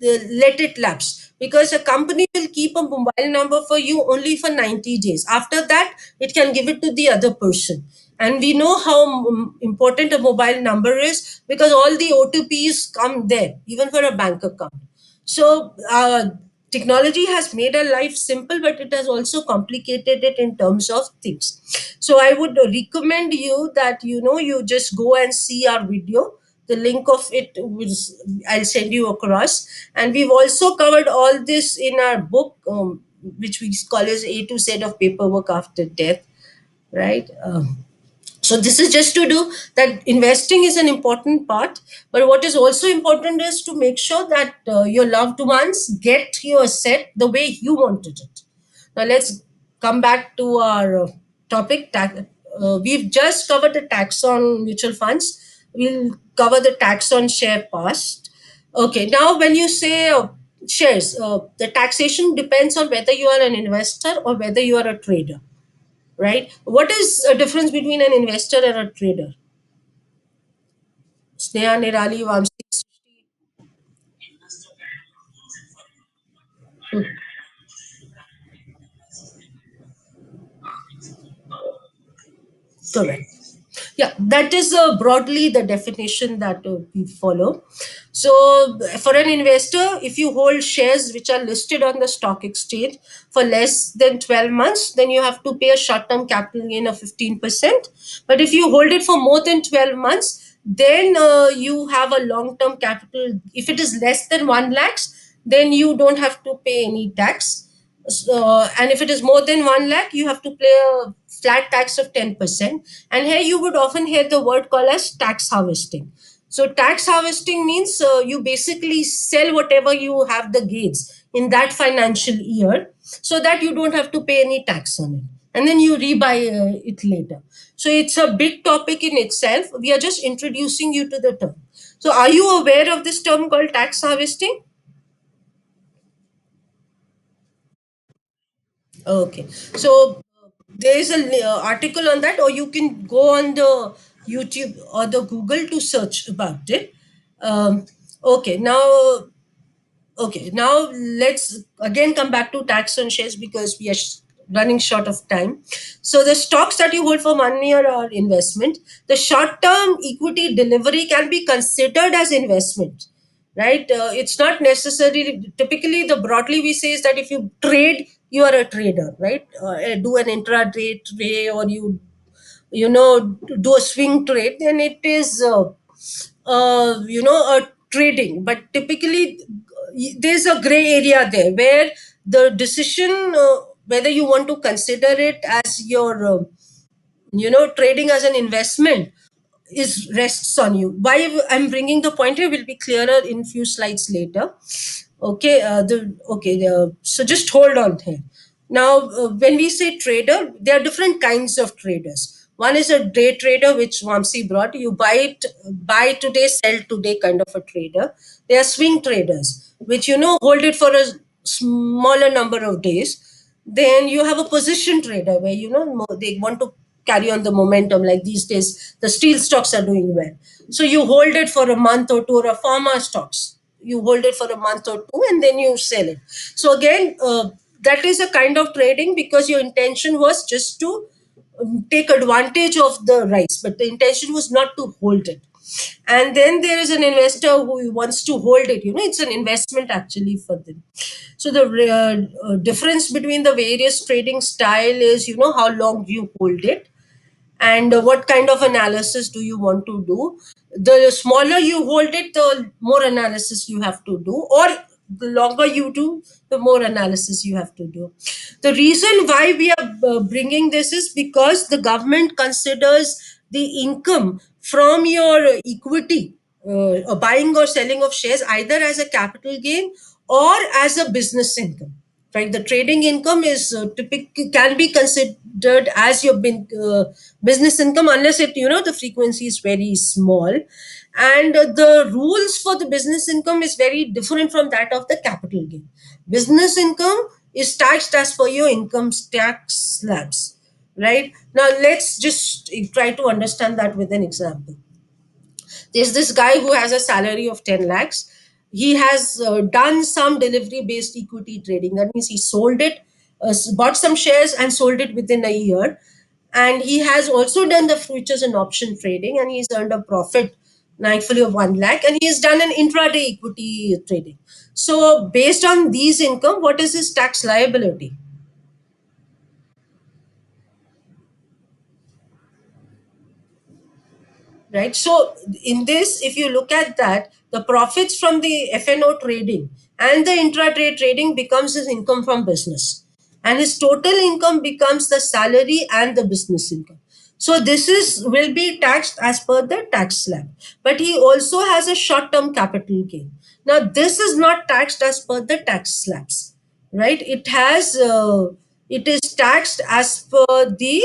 Speaker 1: let it lapse, because a company will keep a mobile number for you only for 90 days. After that, it can give it to the other person. And we know how important a mobile number is, because all the OTPs come there, even for a bank account. So technology has made our life simple, but it has also complicated it in terms of things. So I would recommend you that you just go and see our video. The link of it I'll send you across. And we've also covered all this in our book, which we call as A to Z of paperwork after death, right? So this is just to do that. Investing is an important part, but what is also important is to make sure that your loved ones get your asset the way you wanted it. Now let's come back to our topic. We've just covered the tax on mutual funds. We'll cover the tax on share past. Okay, now when you say shares, the taxation depends on whether you are an investor or whether you are a trader, right? What is a difference between an investor and a trader? Sneha, Nirali, Vamsi. Correct. Yeah, that is broadly the definition that we follow. So, for an investor, if you hold shares which are listed on the stock exchange for less than 12 months, then you have to pay a short term capital gain of 15%. But if you hold it for more than 12 months, then you have a long term capital. If it is less than 1 lakhs, then you don't have to pay any tax. And if it is more than 1 lakh, you have to pay a flat tax of 10%. And here you would often hear the word called as tax harvesting. So tax harvesting means you basically sell whatever you have the gains in that financial year, so that you don't have to pay any tax on it, and then you rebuy it later. So it's a big topic in itself. We are just introducing you to the term. So are you aware of this term called tax harvesting? Okay. So there is a article on that, or you can go on the YouTube or the Google to search about it. Um, okay. Now let's again come back to tax on shares, because we are running short of time. So the stocks that you hold for 1 year are investment. The short-term equity delivery can be considered as investment, right? It's not necessarily. Typically, the broadly we say is that if you trade, you are a trader, right? Do an intraday trade, or do a swing trade, then it is a trading. But typically there's a gray area there, where the decision, whether you want to consider it as your trading as an investment, is rests on you. Why I'm bringing the point here will be clearer in few slides later. So just hold on here. Now, when we say trader, there are different kinds of traders. One is a day trader, which Vamsi brought. You buy today, sell today kind of a trader. There are swing traders, which hold it for a smaller number of days. Then you have a position trader, where they want to carry on the momentum. Like these days, the steel stocks are doing well, so you hold it for a month or two. Or a pharma stocks, you hold it for a month or two, and then you sell it. So again, that is a kind of trading, because your intention was just to take advantage of the rise, but the intention was not to hold it. And then there is an investor who wants to hold it. It's an investment actually for them. So the difference between the various trading style is, how long you hold it, and what kind of analysis do you want to do. The smaller you hold it, the more analysis you have to do, or the longer you do, the more analysis you have to do. The reason why we are bringing this is because the government considers the income from your equity, buying or selling of shares, either as a capital gain or as a business income, right? The trading income is typically can be considered as your business income, unless the frequency is very small. And the rules for the business income is very different from that of the capital gain. Business income is taxed as per your income tax slabs. Right now, let's just try to understand that with an example. There's this guy who has a salary of 10 lakhs. He has done some delivery based equity trading. That means he sold it, bought some shares and sold it within a year. And he has also done the futures and option trading, and he's earned a profit thankfully of 1 lakh, and he has done an intraday equity trading. So based on these income, what is his tax liability? Right? So in this, if you look at that, the profits from the FNO trading and the intraday trading becomes his income from business, and his total income becomes the salary and the business income. So this is will be taxed as per the tax slab. But he also has a short term capital gain. Now this is not taxed as per the tax slabs, right? It is taxed as per the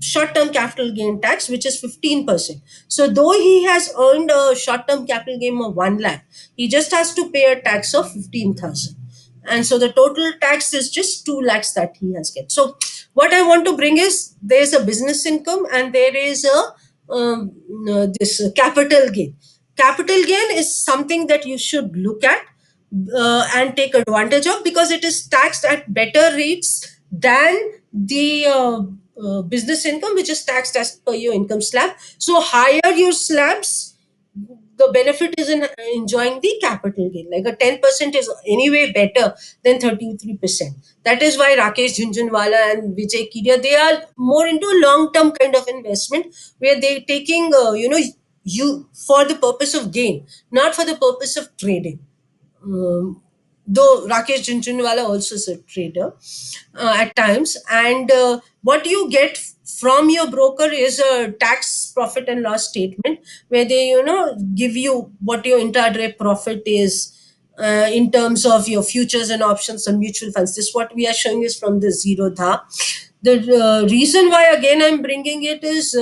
Speaker 1: short-term capital gain tax, which is 15%. So though he has earned a short-term capital gain of 1 lakh, he just has to pay a tax of 15,000. And so the total tax is just 2 lakhs that he has get. So what I want to bring is, there's a business income and there is a this capital gain. Capital gain is something that you should look at and take advantage of, because it is taxed at better rates than the business income, which is taxed as per your income slab. So higher your slabs, the benefit is in enjoying the capital gain. Like a 10% is anyway better than 33%. That is why Rakesh Jhunjhunwala and Vijay Kiria, they are more into long term kind of investment, where they're taking you for the purpose of gain, not for the purpose of trading. um, though Rakesh Jhunjhunwala also is a trader at times. And what you get from your broker is a tax profit and loss statement, where they, give you what your intraday profit is in terms of your futures and options and mutual funds. This what we are showing is from the Zerodha. The reason why again I'm bringing it is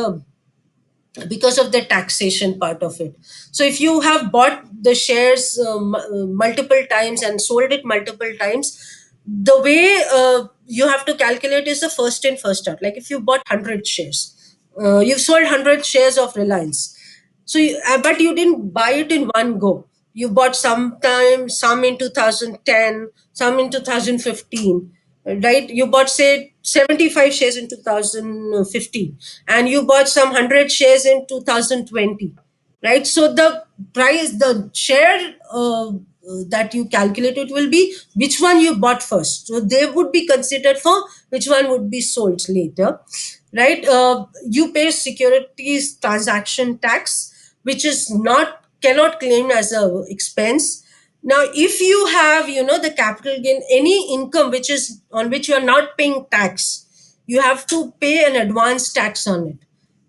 Speaker 1: because of the taxation part of it. So if you have bought the shares multiple times and sold it multiple times, the way you have to calculate is the first in first out. Like if you bought 100 shares, you've sold 100 shares of Reliance. So but you didn't buy it in one go. You bought sometime, some in 2010, some in 2015, right? You bought, say, 75 shares in 2015, and you bought some 100 shares in 2020, right? So the price, the share that you calculated will be which one you bought first. So they would be considered for which one would be sold later, right? You pay securities transaction tax, which is not cannot claim as a expense. Now if you have, the capital gain, any income which is on which you are not paying tax, you have to pay an advance tax on it,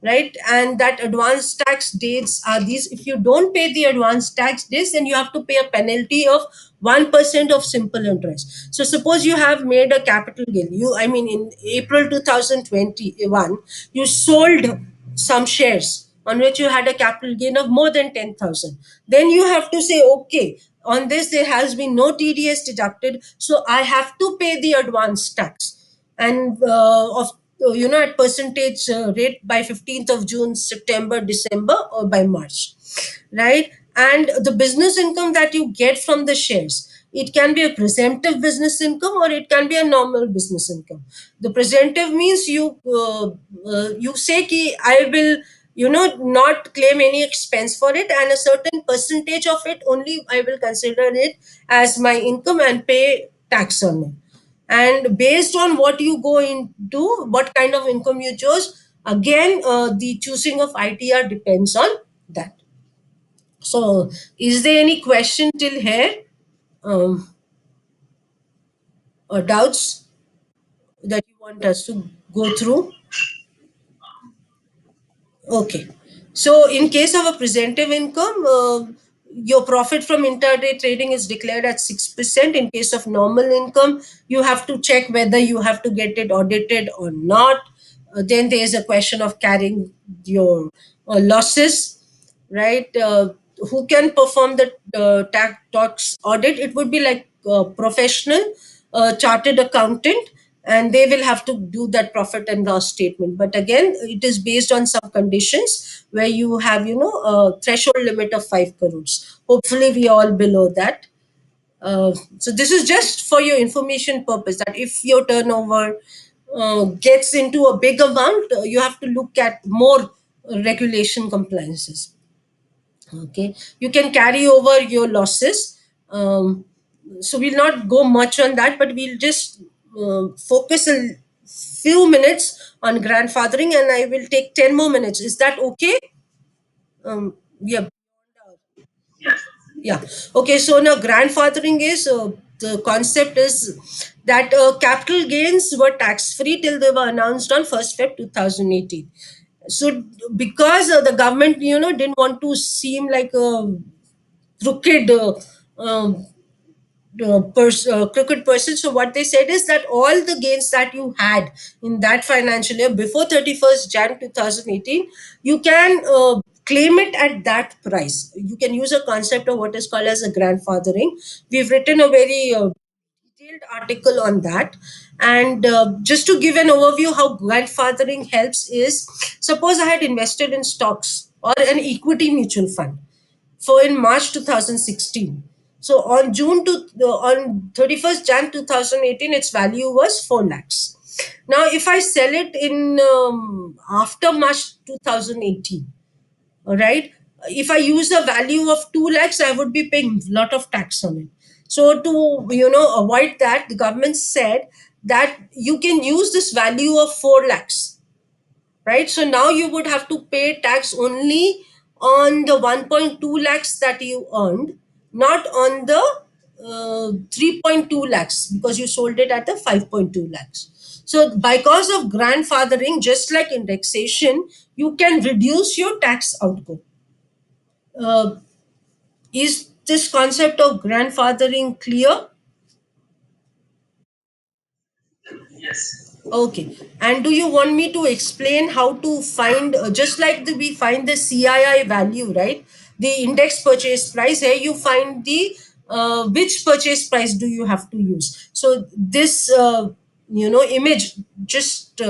Speaker 1: right? And that advance tax dates are these. If you don't pay the advance tax dates, then you have to pay a penalty of 1% of simple interest. So suppose you have made a capital gain, in April 2021 you sold some shares on which you had a capital gain of more than 10,000. Then you have to say, okay, on this there has been no TDS deducted, so I have to pay the advance tax, and of at percentage rate by 15th of June, September, December, or by March, right? And the business income that you get from the shares, it can be a presumptive business income or it can be a normal business income. The presumptive means you say ki I will not claim any expense for it, and a certain percentage of it only I will consider it as my income and pay tax on it. And based on what you go into, what kind of income you chose, again the choosing of ITR depends on that. So is there any question till here, um, or doubts that you want us to go through? Okay. So, in case of a presumptive income, your profit from intraday trading is declared at 6%. In case of normal income, you have to check whether you have to get it audited or not. Then there is a question of carrying your losses, right? Who can perform the tax audit? It would be like a professional, chartered accountant, and they will have to do that profit and loss statement. But again, it is based on some conditions where you have, a threshold limit of 5 crores. Hopefully, we are all below that. So this is just for your information purpose, that if your turnover gets into a big amount, you have to look at more regulation compliances. Okay, you can carry over your losses. So we'll not go much on that, but we'll just focus a few minutes on grandfathering, and I will take 10 more minutes. Is that okay? Yeah. Yeah. Okay. So now grandfathering is, the concept is that capital gains were tax free till they were announced on 1st Feb 2018. So because the government, didn't want to seem like a crooked um, crooked person. So what they said is that all the gains that you had in that financial year before 31st Jan 2018, you can claim it at that price. You can use a concept of what is called as a grandfathering. We've written a very detailed article on that. And just to give an overview how grandfathering helps is, suppose I had invested in stocks or an equity mutual fund for in March 2016. So on 31st Jan 2018, its value was 4 lakhs. Now, if I sell it in after March 2018, all right, if I use a value of 2 lakhs, I would be paying a lot of tax on it. So to avoid that, the government said that you can use this value of 4 lakhs, right? So now you would have to pay tax only on the 1.2 lakhs that you earned, not on the 3.2 lakhs, because you sold it at the 5.2 lakhs. So, by cause of grandfathering, just like indexation, you can reduce your tax outgo. Uh, is this concept of grandfathering clear? Okay. And do you want me to explain how to find, just like we find the CII value, right? The index purchase price, here you find the which purchase price do you have to use. So this, image just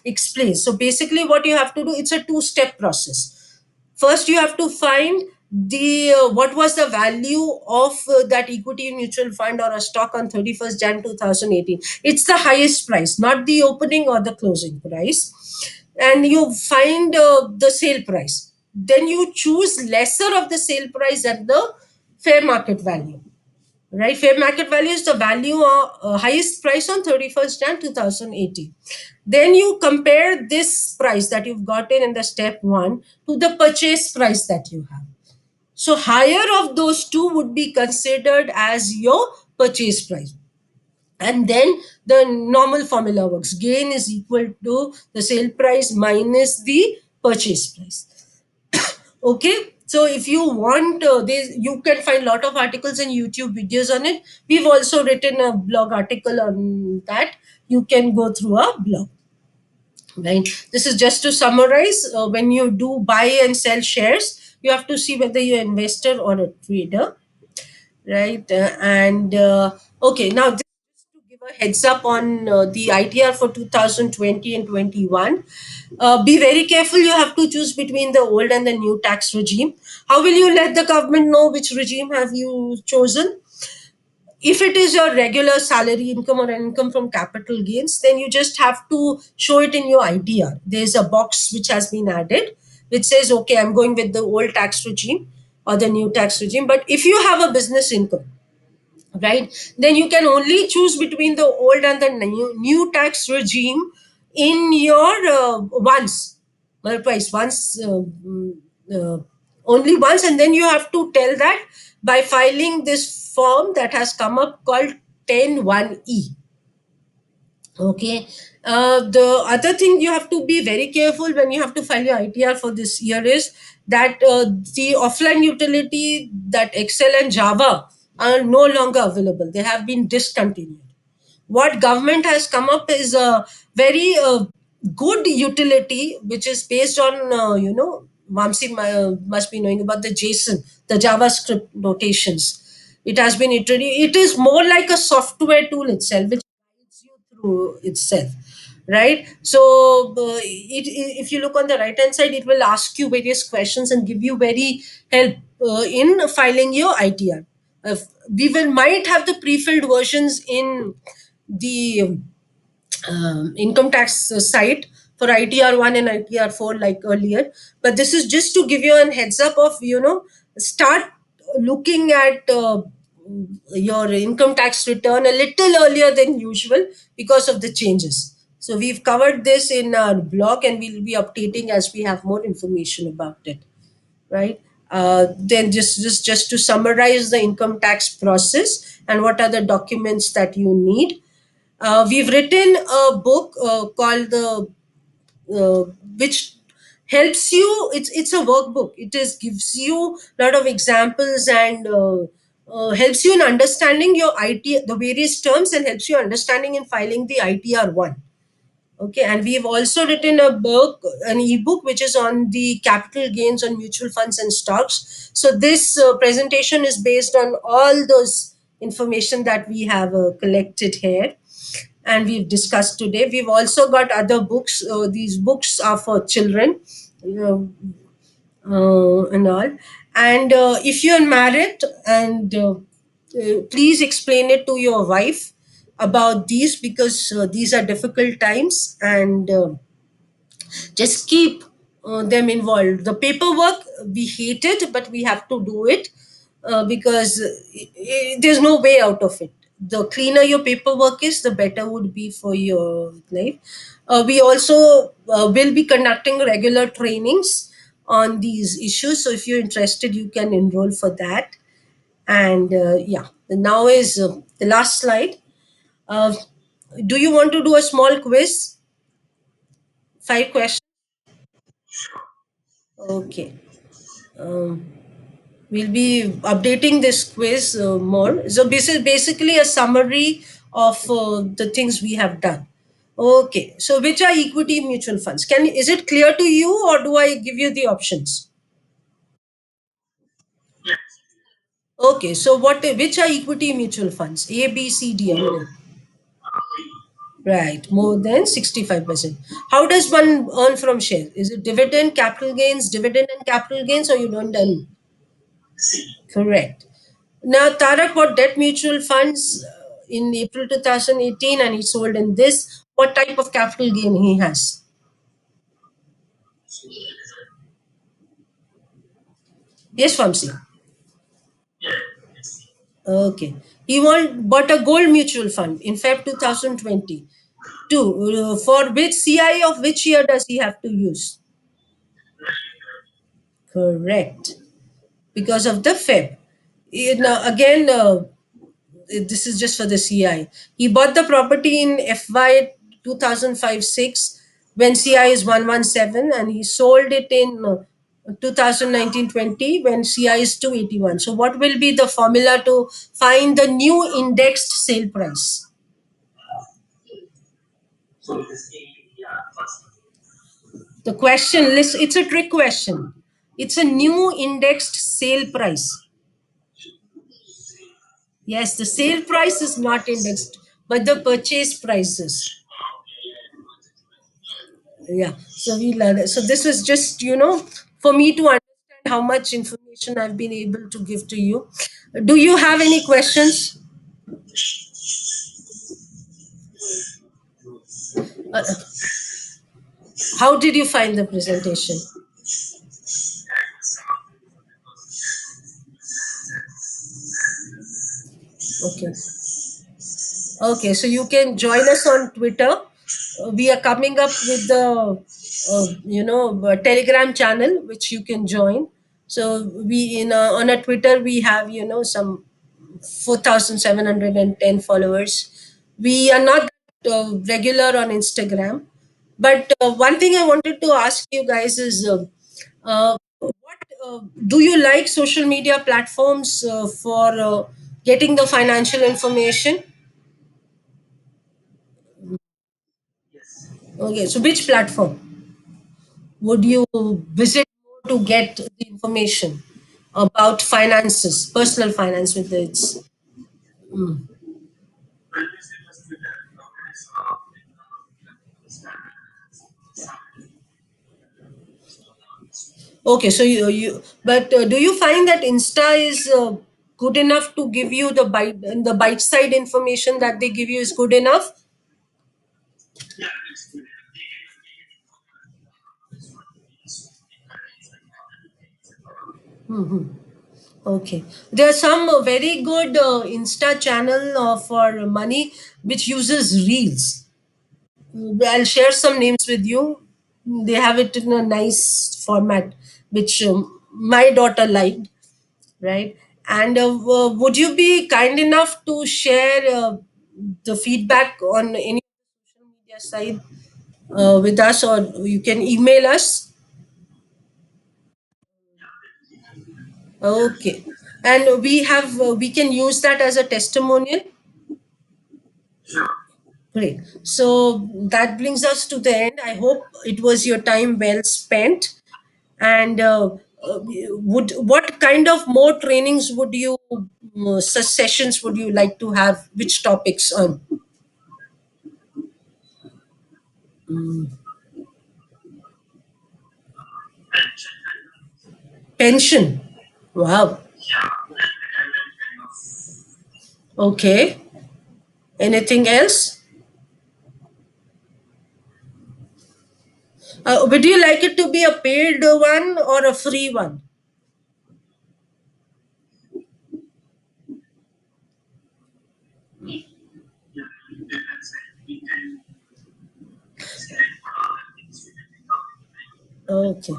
Speaker 1: explains. So basically what you have to do, it's a two-step process. First you have to find the what was the value of that equity mutual fund or a stock on 31st Jan 2018. It's the highest price, not the opening or the closing price. And you find the sale price, then you choose lesser of the sale price than the fair market value. Right, fair market value is the value of highest price on 31st Jan 2018. Then you compare this price that you've gotten in the step 1 to the purchase price that you have. So higher of those two would be considered as your purchase price. And then the normal formula works: gain is equal to the sale price minus the purchase price. Okay, so if you want, you can find a lot of articles and YouTube videos on it. We've also written a blog article on that. You can go through our blog. Right, this is just to summarize. When you do buy and sell shares, you have to see whether you're an investor or a trader. Right, and okay, now this is to give a heads up on the ITR for 2020 and 21. Be very careful. You have to choose between the old and the new tax regime. How will you let the government know which regime have you chosen? If it is your regular salary income or income from capital gains, then you just have to show it in your ITR. There's a box which has been added which says, okay, I'm going with the old tax regime or the new tax regime. But if you have a business income, right, then you can only choose between the old and the new tax regime in your once, well, twice, once, uh, only once. And then you have to tell that by filing this form that has come up called 101E. Okay. The other thing you have to be very careful when you have to file your ITR for this year is that the offline utility, that Excel and Java, are no longer available. They have been discontinued. What government has come up is a very good utility which is based on, Vamsi must be knowing about the JSON, the JavaScript notations. It has been introduced. It is more like a software tool itself, which guides you through itself. Right. So, if you look on the right hand side, it will ask you various questions and give you very help in filing your ITR. Uh, we will might have the pre-filled versions in the income tax site for ITR 1 and ITR 4 like earlier. But this is just to give you a heads up of, start looking at your income tax return a little earlier than usual because of the changes. So we've covered this in our blog and we'll be updating as we have more information about it. Right. Then just to summarize the income tax process and what are the documents that you need. We've written a book called the which helps you. It's a workbook. It is gives you a lot of examples and helps you in understanding your IT, the various terms, and helps you understanding in filing the ITR 1. Okay, and we've also written a book, an ebook, which is on the capital gains on mutual funds and stocks. So this presentation is based on all those information that we have collected here and we've discussed today. We've also got other books. These books are for children, and all. And if you're married, and please explain it to your wife about these, because these are difficult times, and just keep them involved. The paperwork, we hate it, but we have to do it because there's no way out of it. The cleaner your paperwork is, the better would be for your life. We also will be conducting regular trainings on these issues. So if you're interested, you can enroll for that. And yeah, now is the last slide. Uh, do you want to do a small quiz? 5 questions. Okay. Um, we'll be updating this quiz more. So this is basically a summary of the things we have done. Okay. So which are equity mutual funds? Is it clear to you, or do I give you the options? Okay. So which are equity mutual funds? A, B, C, D, and E. Right, more than 65%. How does one earn from share? Is it dividend, capital gains, dividend and capital gains, or you don't earn? Correct. Now, Tarak bought debt mutual funds in April 2018 and he sold in this. What type of capital gain he has? Yes, Vamsi. Okay. Bought a gold mutual fund in Feb 2020. Two, for which CI of which year does he have to use? Correct. Because of the Feb. Again, this is just for the CI. He bought the property in FY 2005-6 when CI is 117, and he sold it in 2019-20 when CI is 281. So, what will be the formula to find the new indexed sale price? The question list, it's a trick question. It's a new indexed sale price. Yes, the sale price is not indexed, but the purchase prices. Yeah, so we learn it. So this was just, for me to understand how much information I've been able to give to you. Do you have any questions? uh, how did you find the presentation? Okay. Okay, so you can join us on Twitter. We are coming up with the, Telegram channel which you can join. So we in on a Twitter we have some 4,710 followers. We are not regular on Instagram, but one thing I wanted to ask you guys is, what do you like social media platforms for getting the financial information? Okay, so which platform would you visit more to get the information about finances, personal finance with its? Okay, so but do you find that Insta is good enough to give you the bite side information that they give you is good enough? Okay, there are some very good Insta channel for money which uses reels. I'll share some names with you. They have it in a nice format, which my daughter liked, right? And would you be kind enough to share the feedback on any social media site with us, or you can email us? Okay, and we can use that as a testimonial. Great. So that brings us to the end. I hope it was your time well spent. And would what kind of more trainings would you, such sessions would you like to have? Which topics on? Pension. Wow. Okay. Anything else? Would you like it to be a paid one or a free one? Okay.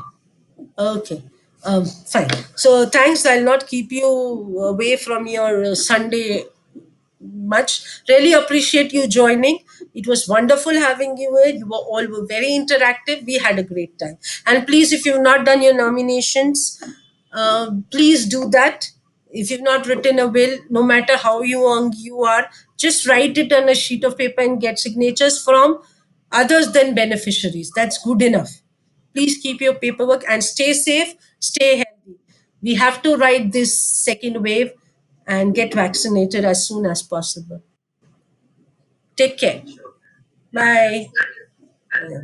Speaker 1: Okay. Fine. So thanks. I'll not keep you away from your Sunday much. Really appreciate you joining. It was wonderful having you here. You were all were very interactive. We had a great time. And please, if you've not done your nominations, please do that. If you've not written a will, no matter how young you are, just write it on a sheet of paper and get signatures from others than beneficiaries. That's good enough. Please keep your paperwork and stay safe, stay healthy. We have to ride this second wave and get vaccinated as soon as possible. Take care. Bye. Yeah.